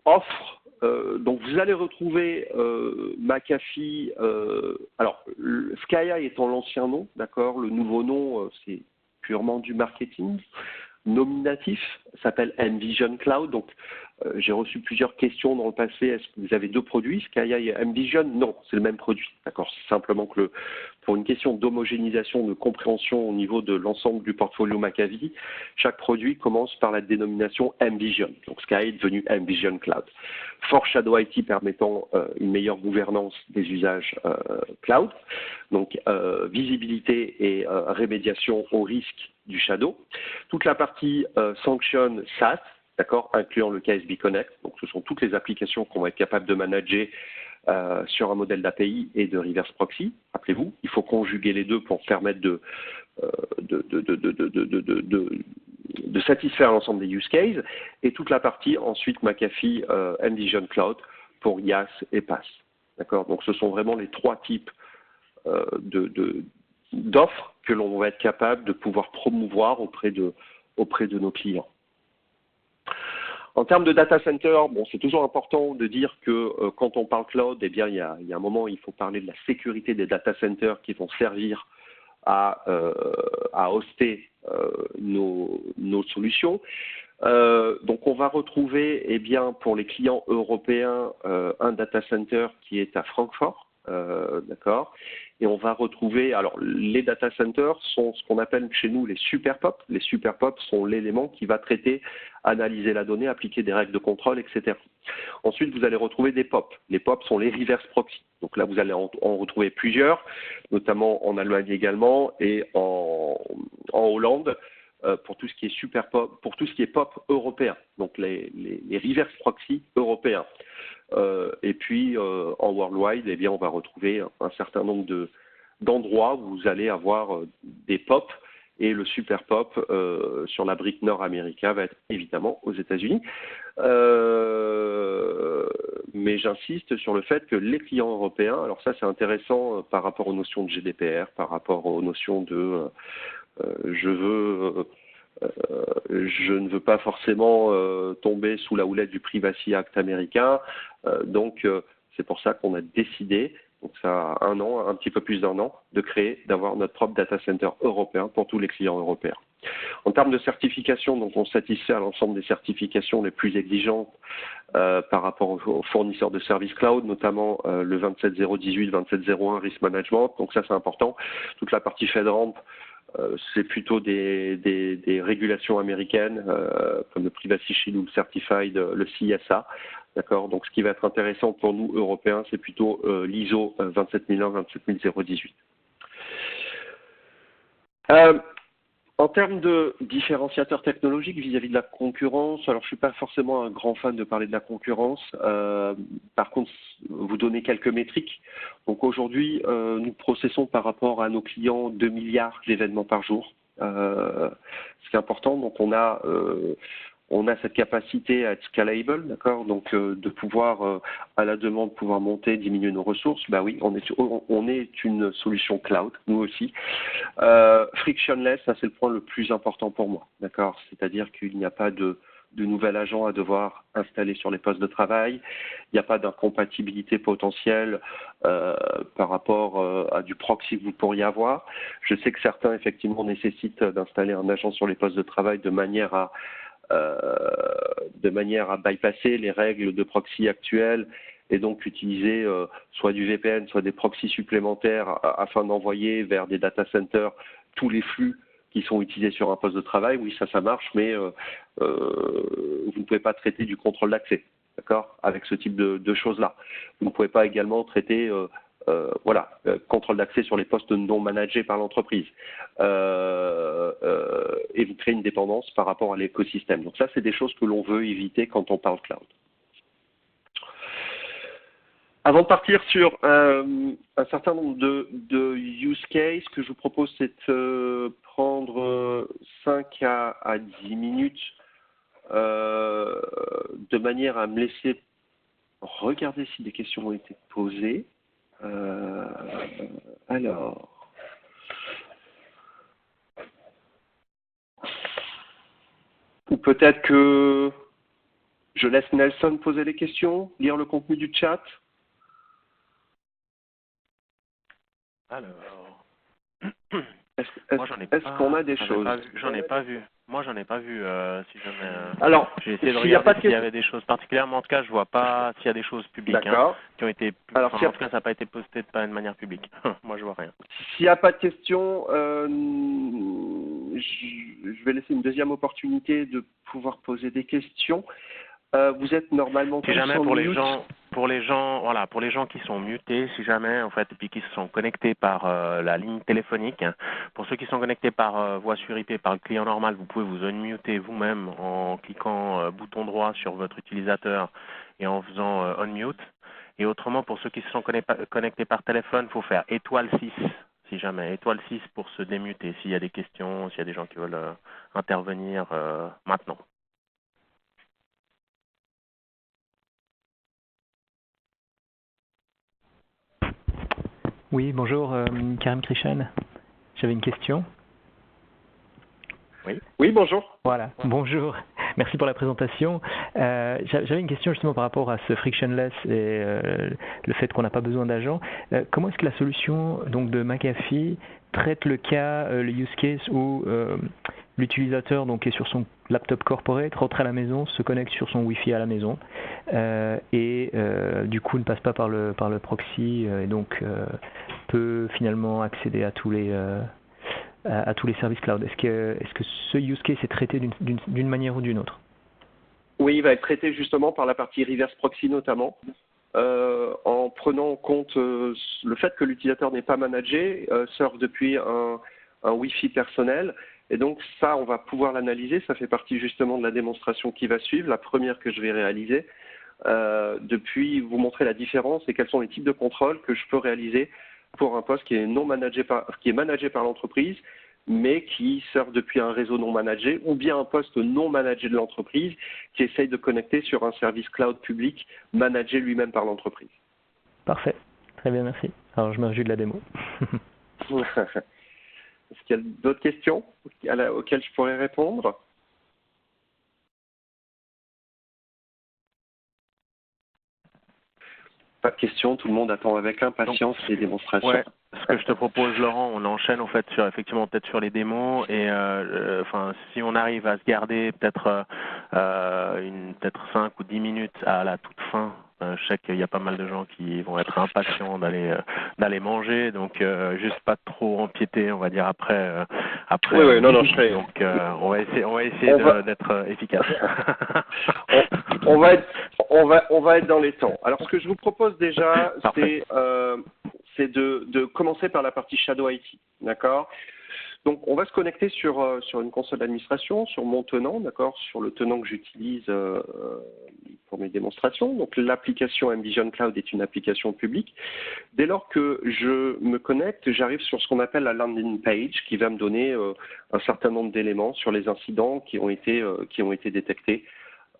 offre, donc vous allez retrouver McAfee, alors SkyEye étant l'ancien nom, d'accord, le nouveau nom c'est purement du marketing nominatif, s'appelle Envision Cloud. Donc j'ai reçu plusieurs questions dans le passé, est-ce que vous avez deux produits, SkyEye et Envision? Non, c'est le même produit, d'accord, c'est simplement que pour une question d'homogénéisation, de compréhension au niveau de l'ensemble du portfolio McAfee, chaque produit commence par la dénomination Envision. Donc SkyEye est devenu Envision Cloud. Foreshadow IT permettant une meilleure gouvernance des usages cloud, donc visibilité et rémédiation au risque du shadow. Toute la partie sanction SaaS, d'accord, incluant le KSB Connect. Donc ce sont toutes les applications qu'on va être capable de manager sur un modèle d'API et de reverse proxy. Rappelez-vous, il faut conjuguer les deux pour permettre de satisfaire l'ensemble des use cases, et toute la partie ensuite McAfee Envision Cloud pour IaaS et PaaS. D'accord. Donc ce sont vraiment les trois types d'offres que l'on va être capable de pouvoir promouvoir auprès de nos clients. En termes de data center, bon, c'est toujours important de dire que quand on parle cloud, eh bien, il y a un moment, il faut parler de la sécurité des data centers qui vont servir à hoster nos solutions. Donc, on va retrouver, eh bien, pour les clients européens, un data center qui est à Francfort, d'accord. Et on va retrouver, alors les data centers sont ce qu'on appelle chez nous les super POP. Les super POP sont l'élément qui va traiter, analyser la donnée, appliquer des règles de contrôle, etc. Ensuite, vous allez retrouver des POP. Les POP sont les reverse proxy. Donc là, vous allez en retrouver plusieurs, notamment en Allemagne également et en Hollande, pour tout ce qui est super POP, pour tout ce qui est POP européen. Donc les reverse proxy européens. Et puis en worldwide, eh bien, on va retrouver un certain nombre d'endroits où vous allez avoir des POP, et le super POP sur la brique nord-américaine va être évidemment aux États-Unis. Mais j'insiste sur le fait que les clients européens, alors ça c'est intéressant par rapport aux notions de GDPR, par rapport aux notions de je ne veux pas forcément tomber sous la houlette du Privacy Act américain. Donc, c'est pour ça qu'on a décidé donc ça a 1 an, un petit peu plus d'1 an, de créer, d'avoir notre propre data center européen pour tous les clients européens. En termes de certification, donc on satisfait à l'ensemble des certifications les plus exigeantes par rapport aux fournisseurs de services cloud, notamment le 27018, 27001 Risk Management. Donc ça c'est important. Toute la partie FedRAMP, c'est plutôt des régulations américaines comme le Privacy Shield ou le Certified, le CISA. D'accord. Donc ce qui va être intéressant pour nous Européens, c'est plutôt l'ISO 27001, 27018. En termes de différenciateurs technologiques vis-à-vis de la concurrence, alors je ne suis pas forcément un grand fan de parler de la concurrence. Par contre, vous donner quelques métriques. Donc aujourd'hui, nous processons par rapport à nos clients 2 milliards d'événements par jour. C'est important. Donc on a cette capacité à être scalable, d'accord, donc de pouvoir, à la demande, pouvoir monter, diminuer nos ressources. Bah oui, on est une solution cloud, nous aussi. Frictionless, ça c'est le point le plus important pour moi, d'accord. C'est-à-dire qu'il n'y a pas de nouvel agent à devoir installer sur les postes de travail. Il n'y a pas d'incompatibilité potentielle par rapport à du proxy que vous pourriez avoir. Je sais que certains, effectivement, nécessitent d'installer un agent sur les postes de travail de manière à bypasser les règles de proxy actuelles et donc utiliser soit du VPN, soit des proxys supplémentaires afin d'envoyer vers des data centers tous les flux qui sont utilisés sur un poste de travail. Oui, ça marche, mais vous ne pouvez pas traiter du contrôle d'accès, d'accord, avec ce type de choses-là. Vous ne pouvez pas également traiter contrôle d'accès sur les postes non managés par l'entreprise. Et vous créez une dépendance par rapport à l'écosystème. Donc ça, c'est des choses que l'on veut éviter quand on parle cloud. Avant de partir sur un certain nombre de use cases, ce que je vous propose, c'est de prendre 5 à 10 minutes de manière à me laisser regarder si des questions ont été posées. Alors, ou peut-être que je laisse Nelson poser les questions, lire le contenu du chat. Alors, Est-ce qu'on a des choses? J'en ai pas vu. Moi, j'en ai pas vu. Si jamais. Alors, j'ai essayé de regarder s'il y avait des choses particulièrement. En tout cas, je vois pas s'il y a des choses publiques qui ont été. Alors, en tout cas, ça n'a pas été posté de manière publique. Moi, je vois rien. S'il n'y a pas de questions, je vais laisser une deuxième opportunité de pouvoir poser des questions. Vous êtes normalement si jamais pour les gens, voilà, pour les gens qui sont mutés, si jamais en fait, et puis qui se sont connectés par la ligne téléphonique, pour ceux qui sont connectés par voie sur IP par le client normal, vous pouvez vous unmuter vous-même en cliquant bouton droit sur votre utilisateur et en faisant unmute. Et autrement, pour ceux qui se sont connectés par téléphone, il faut faire étoile 6. Si jamais, étoile 6 pour se démuter, s'il y a des questions, s'il y a des gens qui veulent intervenir maintenant. Oui, bonjour, Karim Krishan. J'avais une question. Oui, bonjour. Voilà, bonjour. Merci pour la présentation. J'avais une question justement par rapport à ce frictionless et le fait qu'on n'a pas besoin d'agents. Comment est-ce que la solution donc de McAfee traite le cas, le use case où l'utilisateur donc est sur son laptop corporate, rentre à la maison, se connecte sur son Wi-Fi à la maison et du coup ne passe pas par le proxy et donc peut finalement accéder à tous les services cloud. Est-ce que ce use case est traité d'une manière ou d'une autre? Oui, il va être traité justement par la partie reverse proxy notamment, en prenant en compte le fait que l'utilisateur n'est pas managé, surfe depuis un Wi-Fi personnel. Et donc ça, on va pouvoir l'analyser. Ça fait partie justement de la démonstration qui va suivre, la première que je vais réaliser. Depuis, vous montrer la différence et quels sont les types de contrôles que je peux réaliser pour un poste qui est managé par l'entreprise, mais qui sert depuis un réseau non managé, ou bien un poste non managé de l'entreprise qui essaye de connecter sur un service cloud public managé lui-même par l'entreprise. Parfait, très bien, merci. Alors je me réjouis de la démo. Est-ce qu'il y a d'autres questions auxquelles je pourrais répondre? Pas de questions, tout le monde attend avec impatience les démonstrations. Ouais. Ce que je te propose, Laurent, on enchaîne en fait sur effectivement peut-être sur les démos et enfin si on arrive à se garder peut-être peut-être 5 ou 10 minutes à la toute fin. Je sais qu'il y a pas mal de gens qui vont être impatients d'aller manger, donc juste pas trop empiéter, on va dire après. Oui, non, je serai. Donc on va essayer d'être efficace. on va être dans les temps. Alors ce que je vous propose déjà, c'est de commencer par la partie Shadow IT, d'accord? Donc on va se connecter sur une console d'administration, sur mon tenant, d'accord, sur le tenant que j'utilise pour mes démonstrations. Donc l'application mVision Cloud est une application publique. Dès lors que je me connecte, j'arrive sur ce qu'on appelle la landing page, qui va me donner un certain nombre d'éléments sur les incidents qui ont été détectés.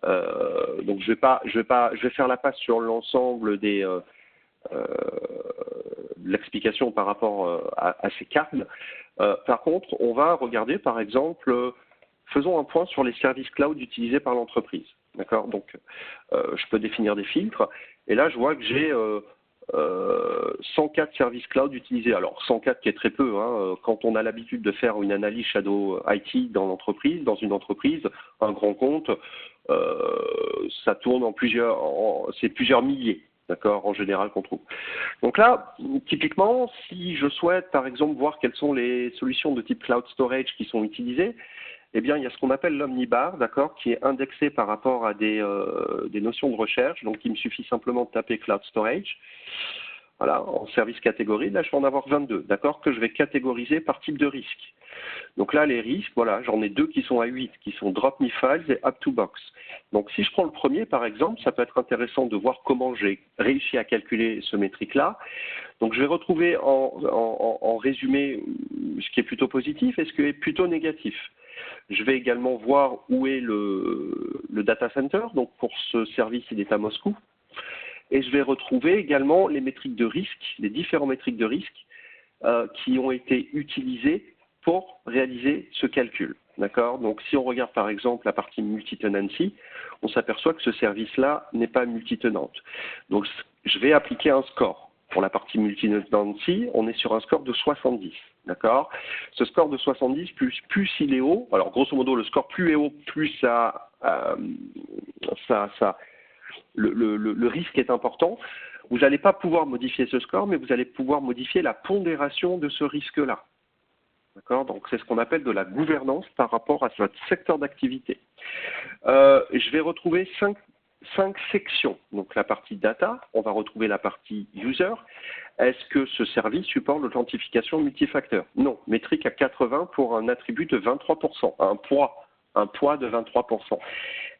Donc je vais faire la passe sur l'ensemble de l'explication par rapport à ces câbles. Par contre, on va regarder, par exemple, faisons un point sur les services cloud utilisés par l'entreprise. D'accord? Donc, je peux définir des filtres. Et là, je vois que j'ai 104 services cloud utilisés. Alors, 104 qui est très peu. Hein. Quand on a l'habitude de faire une analyse Shadow IT dans une entreprise, un grand compte, ça tourne c'est plusieurs milliers. D'accord, en général qu'on trouve. Donc là, typiquement, si je souhaite, par exemple, voir quelles sont les solutions de type cloud storage qui sont utilisées, eh bien, il y a ce qu'on appelle l'Omnibar, d'accord, qui est indexé par rapport à des notions de recherche. Donc, il me suffit simplement de taper cloud storage. Voilà, en service catégorie. Là, je vais en avoir 22, d'accord, que je vais catégoriser par type de risque. Donc là, les risques, voilà, j'en ai 2 qui sont à 8, qui sont Drop Me Files et Up to Box. Donc si je prends le premier, par exemple, ça peut être intéressant de voir comment j'ai réussi à calculer ce métrique-là. Donc je vais retrouver en résumé ce qui est plutôt positif et ce qui est plutôt négatif. Je vais également voir où est le data center. Donc pour ce service, il est à Moscou. Et je vais retrouver également les métriques de risque, les différents métriques de risque qui ont été utilisées pour réaliser ce calcul. D'accord? Donc, si on regarde par exemple la partie multi-tenancy, on s'aperçoit que ce service-là n'est pas multi-tenante. Donc, je vais appliquer un score. Pour la partie multi-tenancy, on est sur un score de 70. D'accord? Ce score de 70, plus il est haut, alors grosso modo, le score plus est haut, plus le risque est important. Vous n'allez pas pouvoir modifier ce score, mais vous allez pouvoir modifier la pondération de ce risque-là. D'accord? Donc, c'est ce qu'on appelle de la gouvernance par rapport à votre secteur d'activité. Je vais retrouver 5 sections. Donc, la partie data, on va retrouver la partie user. Est-ce que ce service supporte l'authentification multifacteur? Non. Métrique à 80 pour un attribut de 23%, un poids de 23%.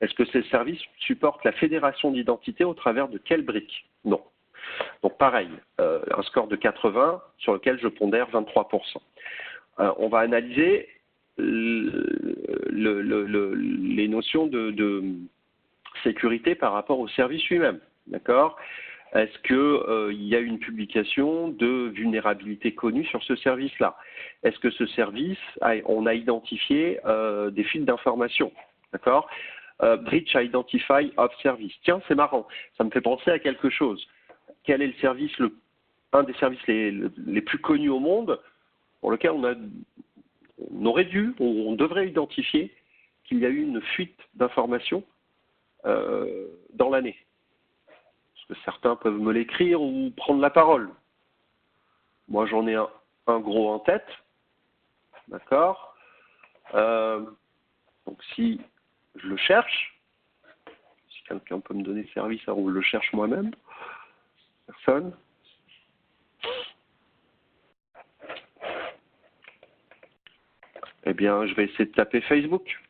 Est-ce que ce service supporte la fédération d'identité au travers de quelle brique? Non. Donc, pareil, un score de 80 sur lequel je pondère 23%. On va analyser les notions de sécurité par rapport au service lui-même. D'accord? Est-ce qu'il y a une publication de vulnérabilité connue sur ce service-là? Est-ce que ce service, on a identifié des fuites d'informations? D'accord? Breach Identify of Service. Tiens, c'est marrant. Ça me fait penser à quelque chose. Quel est le service, un des services les plus connus au monde, pour lequel on aurait dû, on devrait identifier qu'il y a eu une fuite d'informations dans l'année. Parce que certains peuvent me l'écrire ou prendre la parole. Moi, j'en ai un gros en tête. D'accord? Donc, si je le cherche, si quelqu'un peut me donner service ou je le cherche moi-même, personne. Eh bien, je vais essayer de taper Facebook.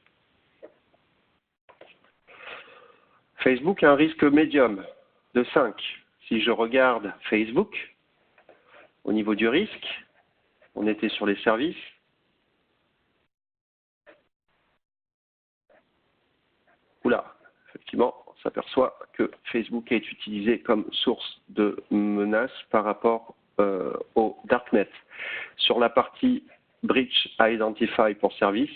Facebook a un risque médium de 5. Si je regarde Facebook, au niveau du risque, on était sur les services. Oula, effectivement, on s'aperçoit que Facebook est utilisé comme source de menace par rapport au Darknet. Sur la partie Breach Identify pour service,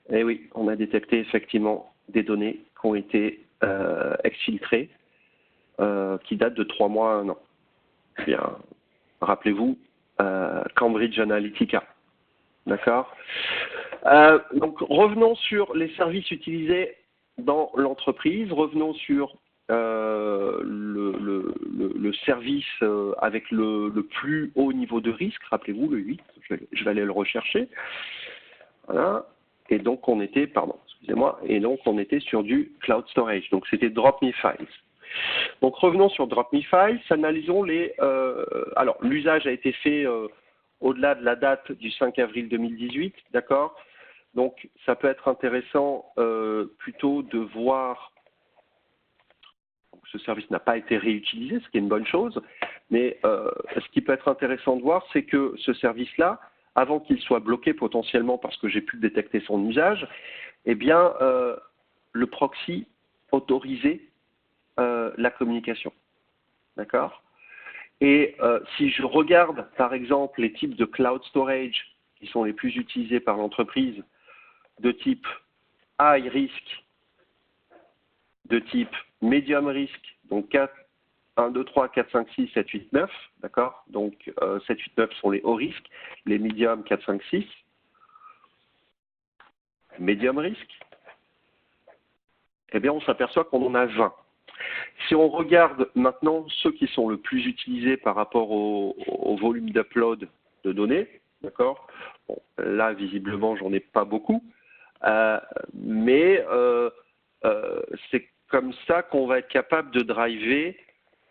eh oui, on a détecté effectivement des données qui ont été exfiltrées qui date de 3 mois à 1 an. Eh bien, rappelez-vous, Cambridge Analytica. D'accord. Donc, revenons sur les services utilisés dans l'entreprise. Revenons sur le service avec le plus haut niveau de risque. Rappelez-vous, le 8. Je vais aller le rechercher. Voilà. Et donc, on était, et donc on était sur du cloud storage. Donc, c'était Drop Me Files. Donc, revenons sur Drop Me Files. Analysons les. Alors, l'usage a été fait au-delà de la date du 5 avril 2018, d'accord? Donc, ça peut être intéressant plutôt de voir. Ce service n'a pas été réutilisé, ce qui est une bonne chose. Mais ce qui peut être intéressant de voir, c'est que ce service-là, avant qu'il soit bloqué potentiellement parce que j'ai pu détecter son usage, eh bien, le proxy autorisait la communication. D'accord? Et si je regarde, par exemple, les types de cloud storage qui sont les plus utilisés par l'entreprise, de type high risk, de type medium risk, donc 1, 2, 3, 4, 5, 6, 7, 8, 9, d'accord? Donc 7, 8, 9 sont les hauts risques, les medium 4, 5, 6, medium risk, eh bien on s'aperçoit qu'on en a 20. Si on regarde maintenant ceux qui sont le plus utilisés par rapport au volume d'upload de données, d'accord? Bon, là, visiblement, j'en ai pas beaucoup, mais c'est comme ça qu'on va être capable de driver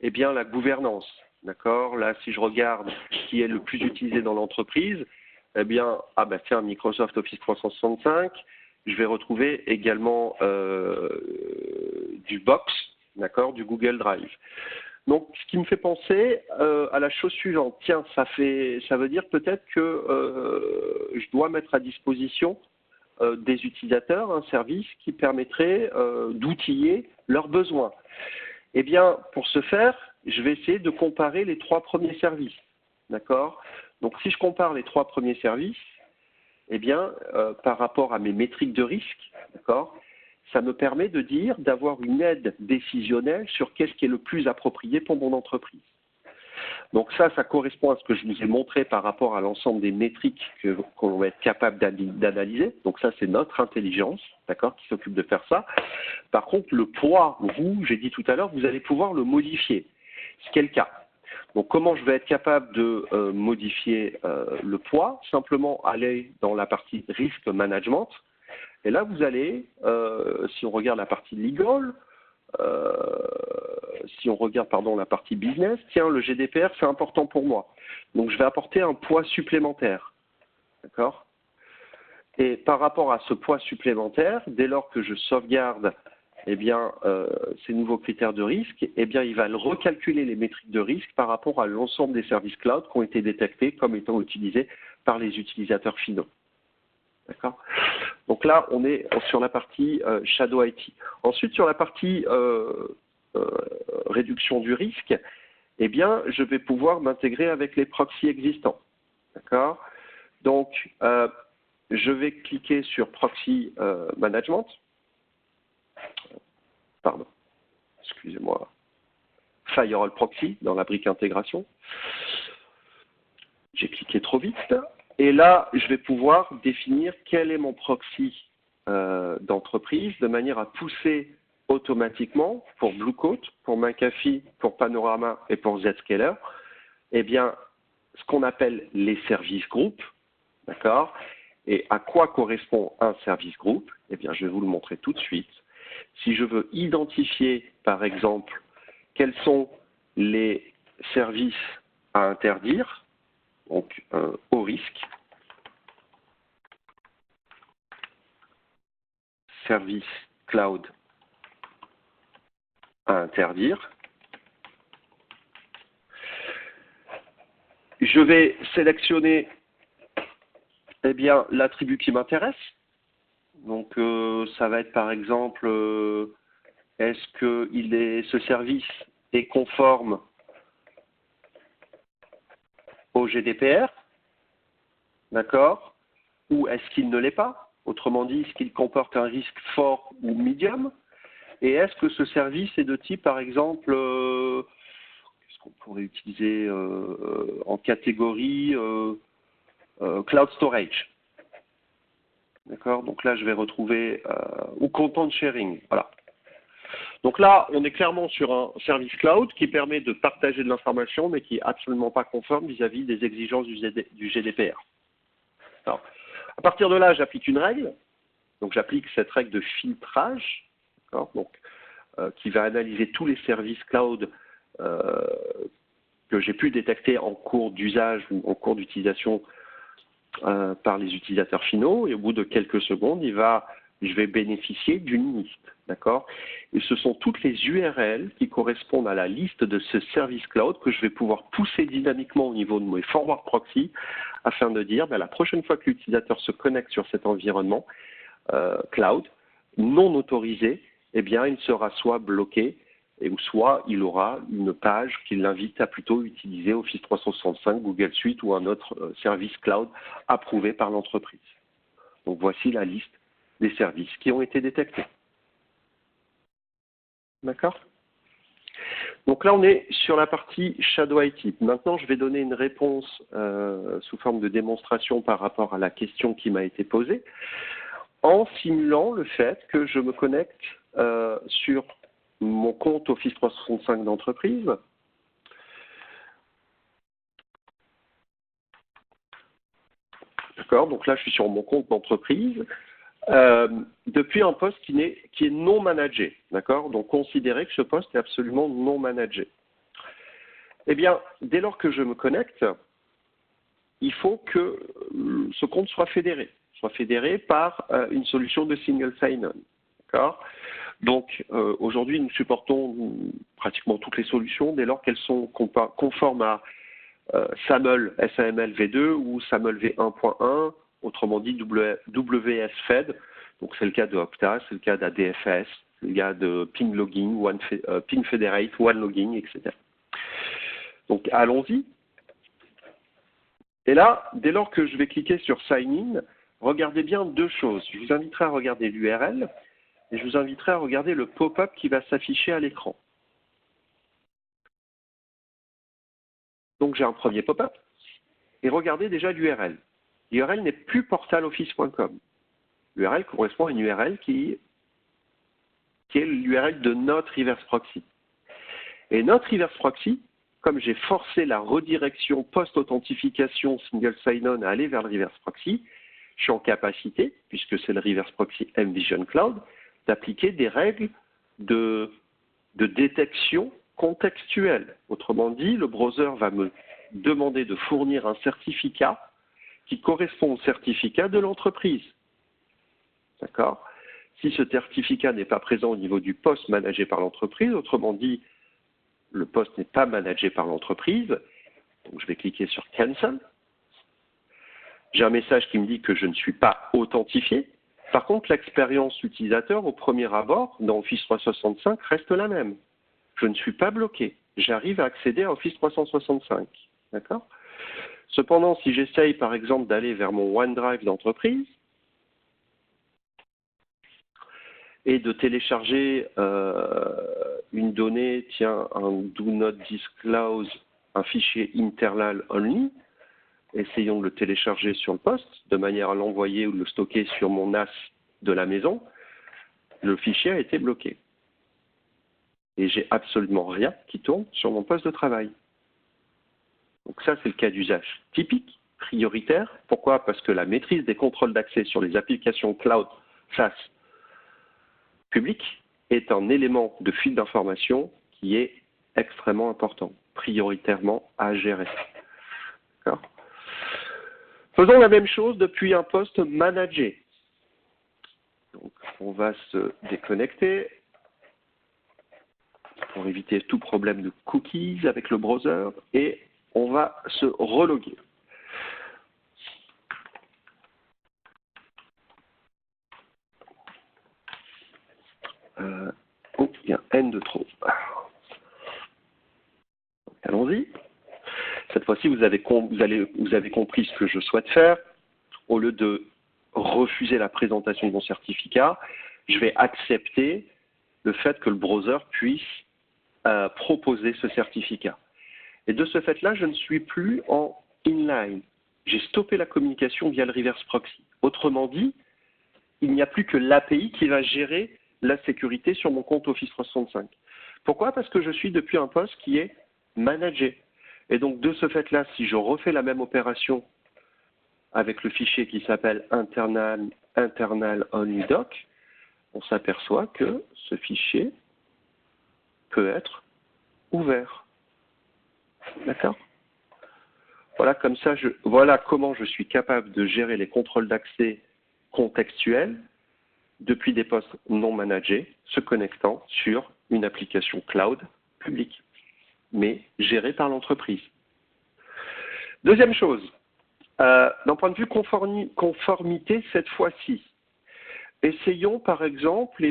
eh bien, la gouvernance. D'accord? Là, si je regarde qui est le plus utilisé dans l'entreprise, eh bien, tiens, Microsoft Office 365, je vais retrouver également du Box, d'accord, du Google Drive. Donc, ce qui me fait penser à la chose suivante. Tiens, ça veut dire peut-être que je dois mettre à disposition des utilisateurs un service qui permettrait d'outiller leurs besoins. Eh bien, pour ce faire, je vais essayer de comparer les 3 premiers services. D'accord? Donc, si je compare les 3 premiers services, eh bien, par rapport à mes métriques de risque, d'accord, ça me permet de dire, d'avoir une aide décisionnelle sur qu'est-ce qui est le plus approprié pour mon entreprise. Donc ça correspond à ce que je vous ai montré par rapport à l'ensemble des métriques qu'on va être capable d'analyser. Donc ça, c'est notre intelligence, d'accord, qui s'occupe de faire ça. Par contre, le poids, j'ai dit tout à l'heure, vous allez pouvoir le modifier, ce qui est le cas. Donc comment je vais être capable de modifier le poids? Simplement aller dans la partie risk management. Et là, vous allez, si on regarde la partie legal, si on regarde la partie business, tiens, le GDPR, c'est important pour moi. Donc, je vais apporter un poids supplémentaire. D'accord? Et par rapport à ce poids supplémentaire, dès lors que je sauvegarde eh bien, ces nouveaux critères de risque, eh bien, il va recalculer les métriques de risque par rapport à l'ensemble des services cloud qui ont été détectés comme étant utilisés par les utilisateurs finaux. D'accord? Donc là, on est sur la partie Shadow IT. Ensuite, sur la partie réduction du risque, eh bien, je vais pouvoir m'intégrer avec les proxys existants. D'accord? Donc, je vais cliquer sur Proxy Management. Pardon, excusez-moi. Firewall Proxy dans la brique intégration. J'ai cliqué trop vite. Et là, je vais pouvoir définir quel est mon proxy d'entreprise de manière à pousser automatiquement pour Blue Coat, pour McAfee, pour Panorama et pour Zscaler, eh bien, ce qu'on appelle les services groupes, d'accord? Et à quoi correspond un service groupe? Eh bien, je vais vous le montrer tout de suite. Si je veux identifier, par exemple, quels sont les services à interdire, donc au risque, service cloud à interdire, je vais sélectionner eh bien, l'attribut qui m'intéresse. Donc, ça va être par exemple, est-ce que ce service est conforme au GDPR, d'accord? Ou est-ce qu'il ne l'est pas? Autrement dit, est-ce qu'il comporte un risque fort ou médium? Et est-ce que ce service est de type, par exemple, qu'est-ce qu'on pourrait utiliser en catégorie cloud storage? D'accord? Donc là, je vais retrouver, ou content sharing, voilà. Donc là, on est clairement sur un service cloud qui permet de partager de l'information, mais qui n'est absolument pas conforme vis-à-vis des exigences du GDPR. Alors, à partir de là, j'applique une règle. Donc j'applique cette règle de filtrage, donc, qui va analyser tous les services cloud que j'ai pu détecter en cours d'usage ou en cours d'utilisation par les utilisateurs finaux. Et au bout de quelques secondes, je vais bénéficier d'une liste. D'accord? Et ce sont toutes les URL qui correspondent à la liste de ce service cloud que je vais pouvoir pousser dynamiquement au niveau de mes forward proxy afin de dire la prochaine fois que l'utilisateur se connecte sur cet environnement cloud non autorisé, eh bien, il sera soit bloqué ou soit il aura une page qui l'invite à plutôt utiliser Office 365, Google Suite ou un autre service cloud approuvé par l'entreprise. Donc voici la liste des services qui ont été détectés. D'accord? Donc là, on est sur la partie Shadow IT. Maintenant, je vais donner une réponse sous forme de démonstration par rapport à la question qui m'a été posée, en simulant le fait que je me connecte sur mon compte Office 365 d'entreprise. D'accord? Donc là, je suis sur mon compte d'entreprise. Depuis un poste qui est non managé, d'accord? Donc considérez que ce poste est absolument non managé. Eh bien, dès lors que je me connecte, il faut que ce compte soit fédéré par une solution de single sign-on, d'accord? Donc aujourd'hui, nous supportons pratiquement toutes les solutions dès lors qu'elles sont conformes à SAML v2 ou SAML v1.1. Autrement dit, WSFed, donc c'est le cas de Okta, c'est le cas d'ADFS, c'est le cas de Ping Logging, Ping Federate, OneLogging, etc. Donc allons-y. Et là, dès lors que je vais cliquer sur Sign In, regardez bien deux choses. Je vous inviterai à regarder l'URL et je vous inviterai à regarder le pop-up qui va s'afficher à l'écran. Donc j'ai un premier pop-up et regardez déjà l'URL. L'URL n'est plus portaloffice.com. L'URL correspond à une URL qui est l'URL de notre reverse proxy. Et notre reverse proxy, comme j'ai forcé la redirection post-authentification single sign-on à aller vers le reverse proxy, je suis en capacité, puisque c'est le reverse proxy mVision Cloud, d'appliquer des règles de détection contextuelle. Autrement dit, le browser va me demander de fournir un certificat qui correspond au certificat de l'entreprise. D'accord? Si ce certificat n'est pas présent au niveau du poste managé par l'entreprise, autrement dit, le poste n'est pas managé par l'entreprise, donc je vais cliquer sur Cancel. J'ai un message qui me dit que je ne suis pas authentifié. Par contre, l'expérience utilisateur au premier abord dans Office 365 reste la même. Je ne suis pas bloqué. J'arrive à accéder à Office 365. D'accord? Cependant, si j'essaye par exemple d'aller vers mon OneDrive d'entreprise et de télécharger une donnée, tiens, un Do Not Disclose, un fichier internal only, essayons de le télécharger sur le poste, de manière à l'envoyer ou de le stocker sur mon NAS de la maison, le fichier a été bloqué. Et j'ai absolument rien qui tourne sur mon poste de travail. Donc ça, c'est le cas d'usage typique, prioritaire. Pourquoi? Parce que la maîtrise des contrôles d'accès sur les applications cloud SaaS publiques est un élément de fuite d'information qui est extrêmement important, prioritairement à gérer. D'accord? Faisons la même chose depuis un poste managé. Donc, on va se déconnecter pour éviter tout problème de cookies avec le browser et on va se reloguer. Oh, il y a un N de trop. Allons-y. Cette fois-ci, vous avez compris ce que je souhaite faire. Au lieu de refuser la présentation de mon certificat, je vais accepter le fait que le browser puisse proposer ce certificat. Et de ce fait-là, je ne suis plus en inline. J'ai stoppé la communication via le reverse proxy. Autrement dit, il n'y a plus que l'API qui va gérer la sécurité sur mon compte Office 365. Pourquoi? Parce que je suis depuis un poste qui est managé. Et donc, de ce fait-là, si je refais la même opération avec le fichier qui s'appelle internal only doc, on s'aperçoit que ce fichier peut être ouvert. D'accord? Voilà, voilà comment je suis capable de gérer les contrôles d'accès contextuels depuis des postes non managés, se connectant sur une application cloud publique, mais gérée par l'entreprise. Deuxième chose, d'un point de vue conformité cette fois-ci, essayons par exemple,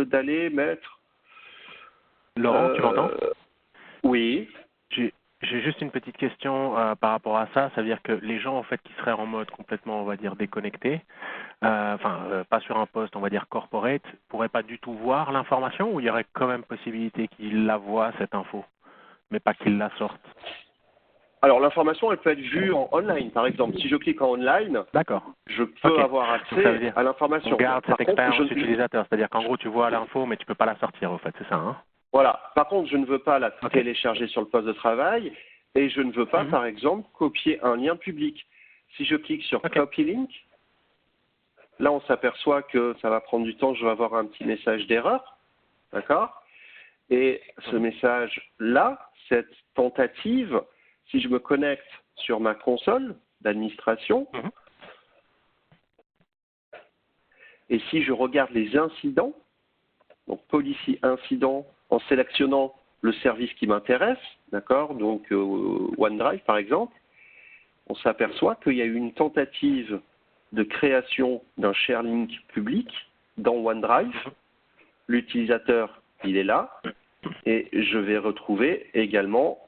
d'aller mettre... Laurent, tu m'entends? Oui. J'ai juste une petite question par rapport à ça. Ça veut dire que les gens en fait qui seraient en mode complètement, on va dire, déconnecté, pas sur un poste, on va dire corporate, pourraient pas du tout voir l'information, ou il y aurait quand même possibilité qu'ils la voient cette info, mais pas qu'ils la sortent? Alors l'information, elle peut être vue en online. Par exemple, si je clique en online, je peux avoir accès à l'information. On garde cette expérience utilisateur, c'est-à-dire qu'en gros tu vois l'info, mais tu peux pas la sortir, au fait, c'est ça, hein? Voilà. Par contre, je ne veux pas la télécharger sur le poste de travail et je ne veux pas, par exemple, copier un lien public. Si je clique sur Copy Link, là, on s'aperçoit que ça va prendre du temps, je vais avoir un petit message d'erreur. D'accord? Et ce message-là, cette tentative, si je me connecte sur ma console d'administration, et si je regarde les incidents, donc Policy Incident, en sélectionnant le service qui m'intéresse, d'accord, donc OneDrive par exemple, on s'aperçoit qu'il y a eu une tentative de création d'un share link public dans OneDrive. L'utilisateur, il est là, et je vais retrouver également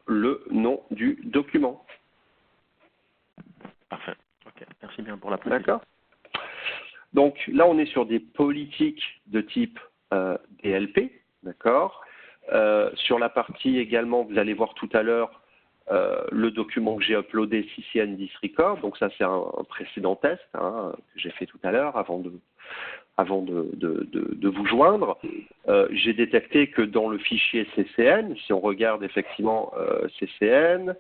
le nom du document. Parfait. Ok. Merci bien pour la précision. D'accord. Donc là, on est sur des politiques de type DLP, d'accord. Sur la partie également, vous allez voir tout à l'heure le document que j'ai uploadé, CCN Disrecord. Donc ça, c'est un précédent test que j'ai fait tout à l'heure avant de vous joindre. J'ai détecté que dans le fichier CCN, si on regarde effectivement CCN,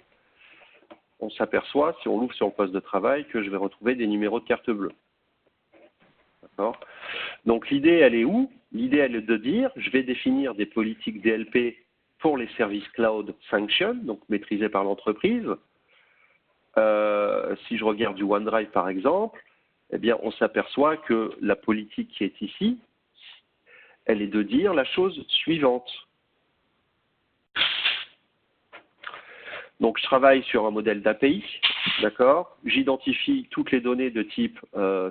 on s'aperçoit, si on l'ouvre sur le poste de travail, que je vais retrouver des numéros de carte bleue. D'accord. Donc l'idée, elle est où? L'idée, elle est de dire, je vais définir des politiques DLP pour les services cloud sanction, donc maîtrisés par l'entreprise. Si je regarde du OneDrive, par exemple, eh bien, on s'aperçoit que la politique qui est ici, elle est de dire la chose suivante. Donc, je travaille sur un modèle d'API, d'accord. J'identifie toutes les données de type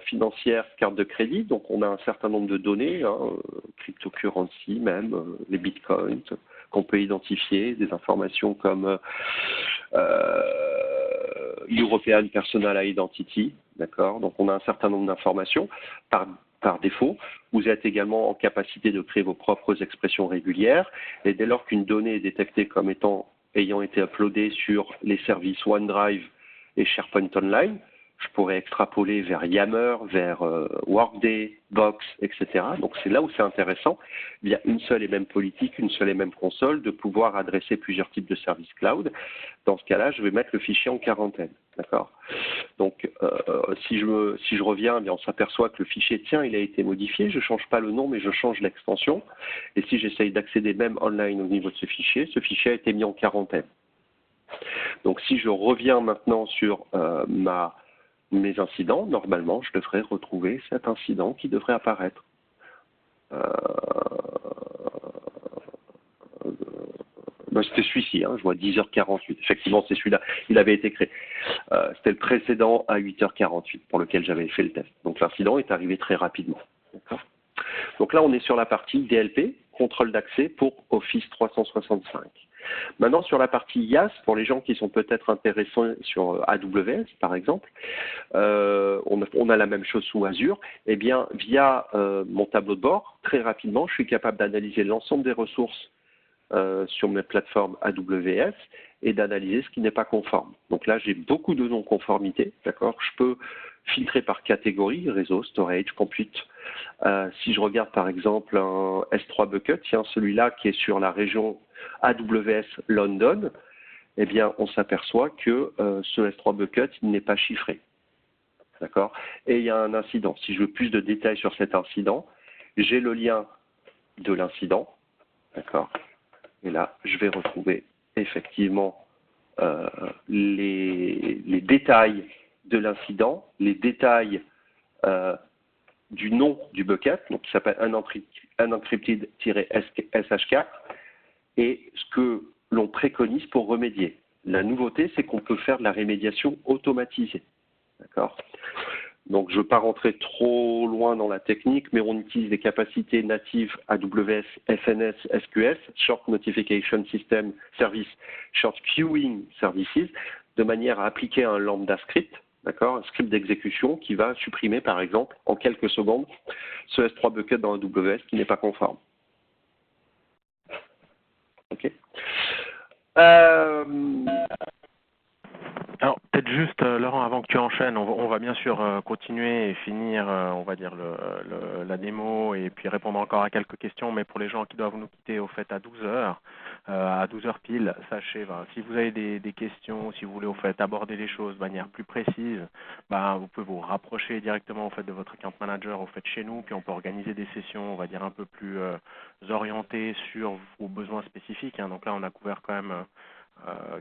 financière, carte de crédit. Donc, on a un certain nombre de données, cryptocurrency même, les bitcoins, qu'on peut identifier, des informations comme European Personal Identity, d'accord. Donc, on a un certain nombre d'informations par défaut. Vous êtes également en capacité de créer vos propres expressions régulières. Et dès lors qu'une donnée est détectée comme ayant été uploadée sur les services OneDrive et SharePoint Online, je pourrais extrapoler vers Yammer, vers Workday, Box, etc. Donc c'est là où c'est intéressant, via une seule et même politique, une seule et même console, de pouvoir adresser plusieurs types de services cloud. Dans ce cas-là, je vais mettre le fichier en quarantaine. D'accord. Donc si je reviens, eh bien, on s'aperçoit que le fichier, tiens, il a été modifié, je ne change pas le nom, mais je change l'extension. Et si j'essaye d'accéder même online au niveau de ce fichier a été mis en quarantaine. Donc si je reviens maintenant sur mes incidents, normalement, je devrais retrouver cet incident qui devrait apparaître. C'était celui-ci, je vois 10h48. Effectivement, c'est celui-là. Il avait été créé. C'était le précédent à 8h48 pour lequel j'avais fait le test. Donc l'incident est arrivé très rapidement. Donc là, on est sur la partie DLP, contrôle d'accès pour Office 365. Maintenant, sur la partie IaaS, pour les gens qui sont peut-être intéressés sur AWS, par exemple, on a la même chose sous Azure. Eh bien, via mon tableau de bord, très rapidement, je suis capable d'analyser l'ensemble des ressources sur mes plateformes AWS et d'analyser ce qui n'est pas conforme. Donc là, j'ai beaucoup de non-conformités, d'accord. Je peux filtrer par catégorie, réseau, storage, compute. Si je regarde par exemple un S3 bucket, tiens, celui-là qui est sur la région AWS London, eh bien, on s'aperçoit que ce S3 bucket il n'est pas chiffré, d'accord. Et il y a un incident. Si je veux plus de détails sur cet incident, j'ai le lien de l'incident, d'accord. Et là, je vais retrouver effectivement les détails de l'incident, les détails du nom du bucket, donc qui s'appelle unencrypted-shk, et ce que l'on préconise pour remédier. La nouveauté, c'est qu'on peut faire de la rémédiation automatisée. D'accord ? Donc, je ne veux pas rentrer trop loin dans la technique, mais on utilise des capacités natives AWS, FNS, SQS, Short Notification System Service, Short Queuing Services, de manière à appliquer un lambda script, d'accord, un script d'exécution qui va supprimer, par exemple, en quelques secondes, ce S3 bucket dans AWS qui n'est pas conforme. OK. Alors, peut-être juste, Laurent, avant que tu enchaînes, on va bien sûr continuer et finir, on va dire, la démo et puis répondre encore à quelques questions. Mais pour les gens qui doivent nous quitter, au fait, à 12 heures, à 12 heures pile, sachez, si vous avez des questions, si vous voulez, au fait, aborder les choses de manière plus précise, vous pouvez vous rapprocher directement, au fait, de votre account manager, au fait, chez nous, puis on peut organiser des sessions, on va dire, un peu plus orientées sur vos besoins spécifiques. Hein. Donc là, on a couvert quand même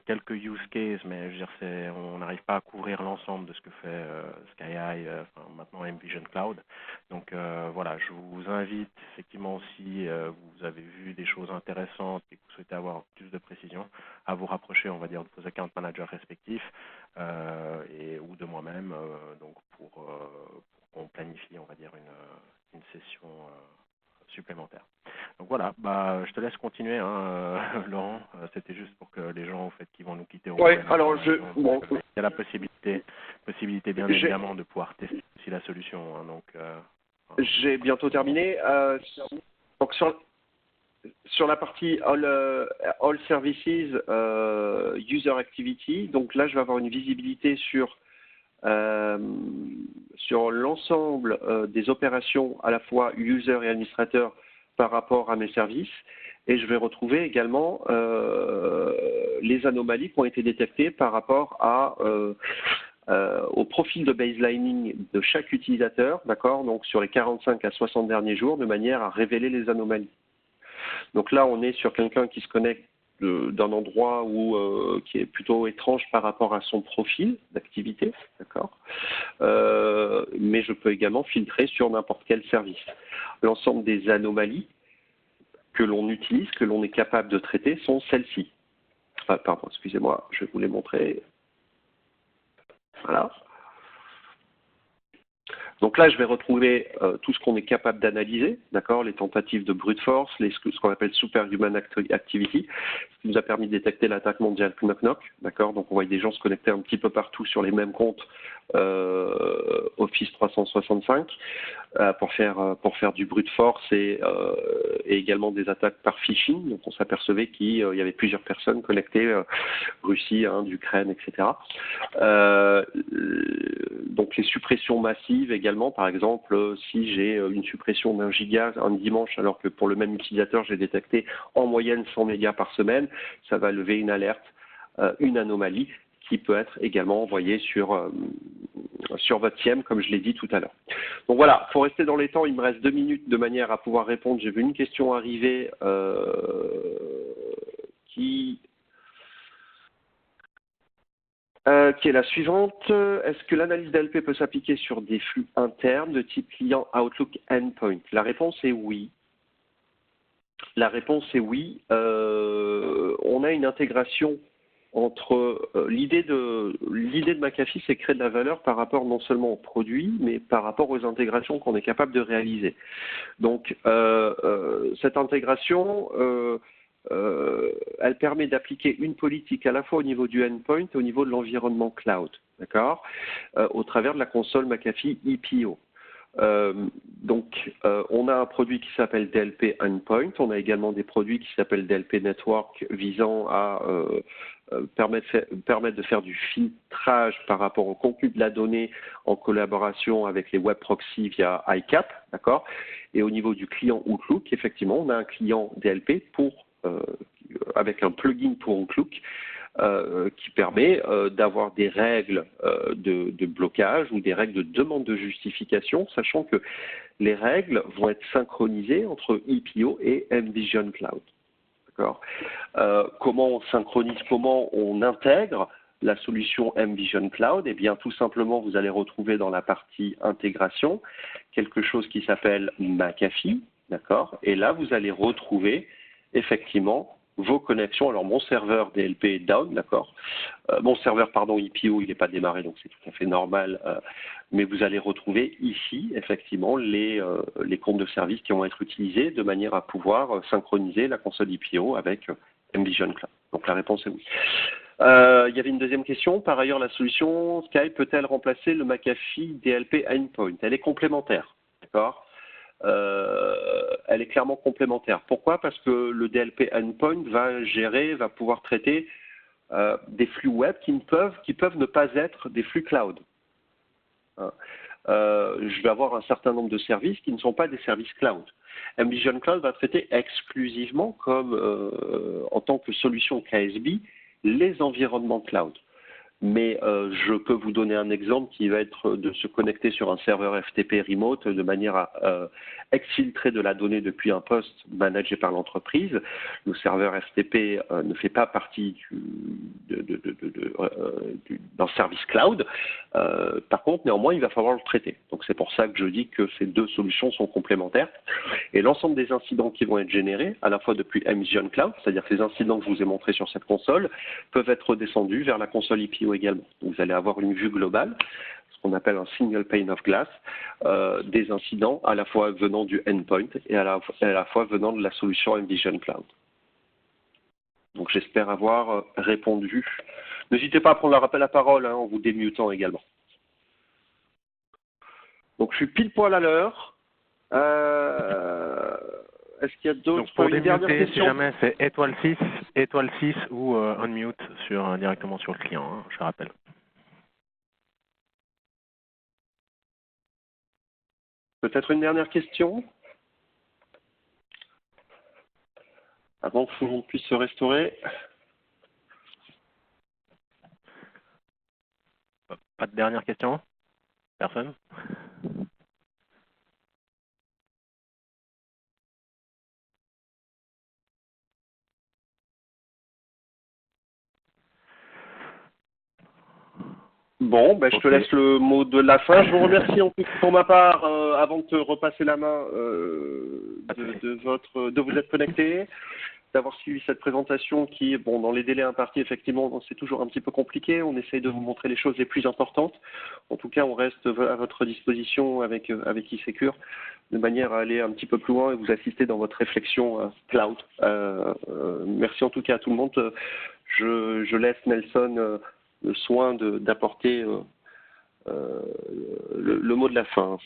quelques use cases, mais je veux dire, on n'arrive pas à couvrir l'ensemble de ce que fait SkyEye, maintenant Envision Cloud. Donc voilà, je vous invite effectivement, si vous avez vu des choses intéressantes et que vous souhaitez avoir plus de précision, à vous rapprocher, on va dire, de vos account managers respectifs ou de moi-même, donc pour qu'on planifie, on va dire, une session supplémentaire. Donc voilà, je te laisse continuer, Laurent. C'était juste pour que les gens, au fait, qui vont nous quitter, il y a la possibilité bien évidemment de pouvoir tester aussi la solution. J'ai bientôt terminé. Donc sur la partie All Services, User Activity, donc là, je vais avoir une visibilité sur l'ensemble des opérations à la fois user et administrateur par rapport à mes services, et je vais retrouver également les anomalies qui ont été détectées par rapport au profil de baselining de chaque utilisateur, d'accord, donc sur les 45 à 60 derniers jours, de manière à révéler les anomalies. Donc là, on est sur quelqu'un qui se connecte d'un endroit qui est plutôt étrange par rapport à son profil d'activité, d'accord. Mais je peux également filtrer sur n'importe quel service. L'ensemble des anomalies que l'on utilise, que l'on est capable de traiter, sont celles-ci. Pardon, excusez-moi, je vais vous les montrer. Voilà. Donc là, je vais retrouver tout ce qu'on est capable d'analyser, d'accord, les tentatives de brute force, ce qu'on appelle superhuman activity, ce qui nous a permis de détecter l'attaque mondiale knock-knock, d'accord. Donc on voit des gens se connecter un petit peu partout sur les mêmes comptes Office 365 pour faire du brute force et également des attaques par phishing. Donc on s'apercevait qu'il y avait plusieurs personnes connectées, Russie, Inde, Ukraine, etc. Donc les suppressions massives également, par exemple, si j'ai une suppression d'1 giga un dimanche, alors que pour le même utilisateur, j'ai détecté en moyenne 100 mégas par semaine, ça va lever une alerte, une anomalie qui peut être également envoyée sur votre SIEM, comme je l'ai dit tout à l'heure. Donc voilà, il faut rester dans les temps, il me reste 2 minutes de manière à pouvoir répondre. J'ai vu une question arriver qui est la suivante. Est-ce que l'analyse d'ALP peut s'appliquer sur des flux internes de type client Outlook Endpoint? La réponse est oui. La réponse est oui. On a une intégration entre l'idée de McAfee, c'est créer de la valeur par rapport non seulement aux produits, mais par rapport aux intégrations qu'on est capable de réaliser. Donc cette intégration elle permet d'appliquer une politique à la fois au niveau du endpoint et au niveau de l'environnement cloud, d'accord, au travers de la console McAfee EPO. On a un produit qui s'appelle DLP Endpoint. On a également des produits qui s'appellent DLP Network visant à permettre de faire du filtrage par rapport au contenu de la donnée en collaboration avec les web proxys via ICAP, d'accord. Et au niveau du client Outlook, effectivement, on a un client DLP avec un plugin pour Outlook qui permet d'avoir des règles de blocage ou des règles de demande de justification, sachant que les règles vont être synchronisées entre EPO et mVision Cloud. D'accord. Comment on synchronise, comment on intègre la solution mVision Cloud? Eh bien, tout simplement, vous allez retrouver dans la partie intégration quelque chose qui s'appelle McAfee, d'accord. Et là, vous allez retrouver effectivement vos connexions. Alors, mon serveur DLP est down, d'accord. Mon serveur, EPO, il n'est pas démarré, donc c'est tout à fait normal. Mais vous allez retrouver ici, effectivement, les comptes de service qui vont être utilisés de manière à pouvoir synchroniser la console EPO avec mVision Cloud. Donc, la réponse est oui. Il y avait une deuxième question. Par ailleurs, la solution Skype peut-elle remplacer le McAfee DLP Endpoint? Elle est complémentaire, d'accord. Elle est clairement complémentaire. Pourquoi? Parce que le DLP Endpoint va pouvoir traiter des flux web qui peuvent ne pas être des flux cloud. Je vais avoir un certain nombre de services qui ne sont pas des services cloud. mVision Cloud va traiter exclusivement en tant que solution KSB les environnements cloud. Mais je peux vous donner un exemple qui va être de se connecter sur un serveur FTP remote de manière à exfiltrer de la donnée depuis un poste managé par l'entreprise. Le serveur FTP ne fait pas partie d'un service cloud. Par contre, néanmoins, il va falloir le traiter. Donc c'est pour ça que je dis que ces deux solutions sont complémentaires. Et l'ensemble des incidents qui vont être générés, à la fois depuis mVision Cloud, c'est-à-dire ces incidents que je vous ai montrés sur cette console, peuvent être descendus vers la console EPO également. Donc, vous allez avoir une vue globale, ce qu'on appelle un single pane of glass, des incidents à la fois venant du endpoint et à la fois venant de la solution mVision Cloud. Donc j'espère avoir répondu. N'hésitez pas à prendre la parole en vous démutant également. Donc je suis pile poil à l'heure. Est-ce qu'il y a d'autres? Donc pour démuter, si jamais c'est étoile 6 ou unmute directement sur le client, je rappelle. Peut-être une dernière question avant que tout le monde puisse se restaurer. Pas de dernière question? Personne? Bon, je te laisse le mot de la fin. Je vous remercie en tout cas pour ma part, avant de te repasser la main, de vous être connecté, d'avoir suivi cette présentation qui, dans les délais impartis, effectivement, c'est toujours un petit peu compliqué. On essaye de vous montrer les choses les plus importantes. En tout cas, on reste à votre disposition avec eSecure, de manière à aller un petit peu plus loin et vous assister dans votre réflexion cloud. Merci en tout cas à tout le monde. Je laisse Nelson le soin d'apporter le mot de la fin.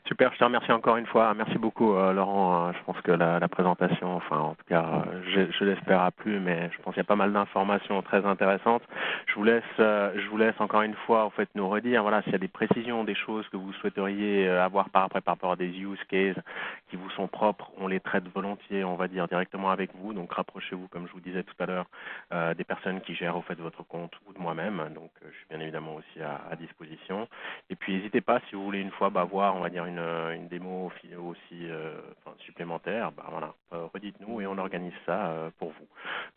Super, je te remercie encore une fois. Merci beaucoup, Laurent. Je pense que la présentation, enfin, en tout cas, je l'espère a plu, mais je pense qu'il y a pas mal d'informations très intéressantes. Je vous laisse encore une fois, en fait, nous redire, voilà, s'il y a des précisions, des choses que vous souhaiteriez avoir par rapport à des use cases qui vous sont propres, on les traite volontiers, on va dire, directement avec vous. Donc, rapprochez-vous, comme je vous disais tout à l'heure, des personnes qui gèrent, au fait, votre compte ou de moi-même. Donc, je suis bien évidemment aussi à disposition. Et puis, n'hésitez pas, si vous voulez une fois voir, on va dire, une démo aussi supplémentaire, redites-nous et on organise ça pour vous.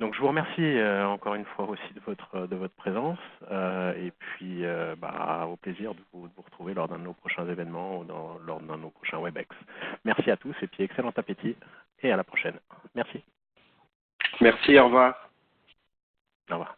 Donc je vous remercie encore une fois aussi de votre présence et puis au plaisir de vous retrouver lors d'un de nos prochains événements ou lors d'un de nos prochains WebEx. Merci à tous et puis excellent appétit et à la prochaine. Merci. Merci, au revoir. Au revoir.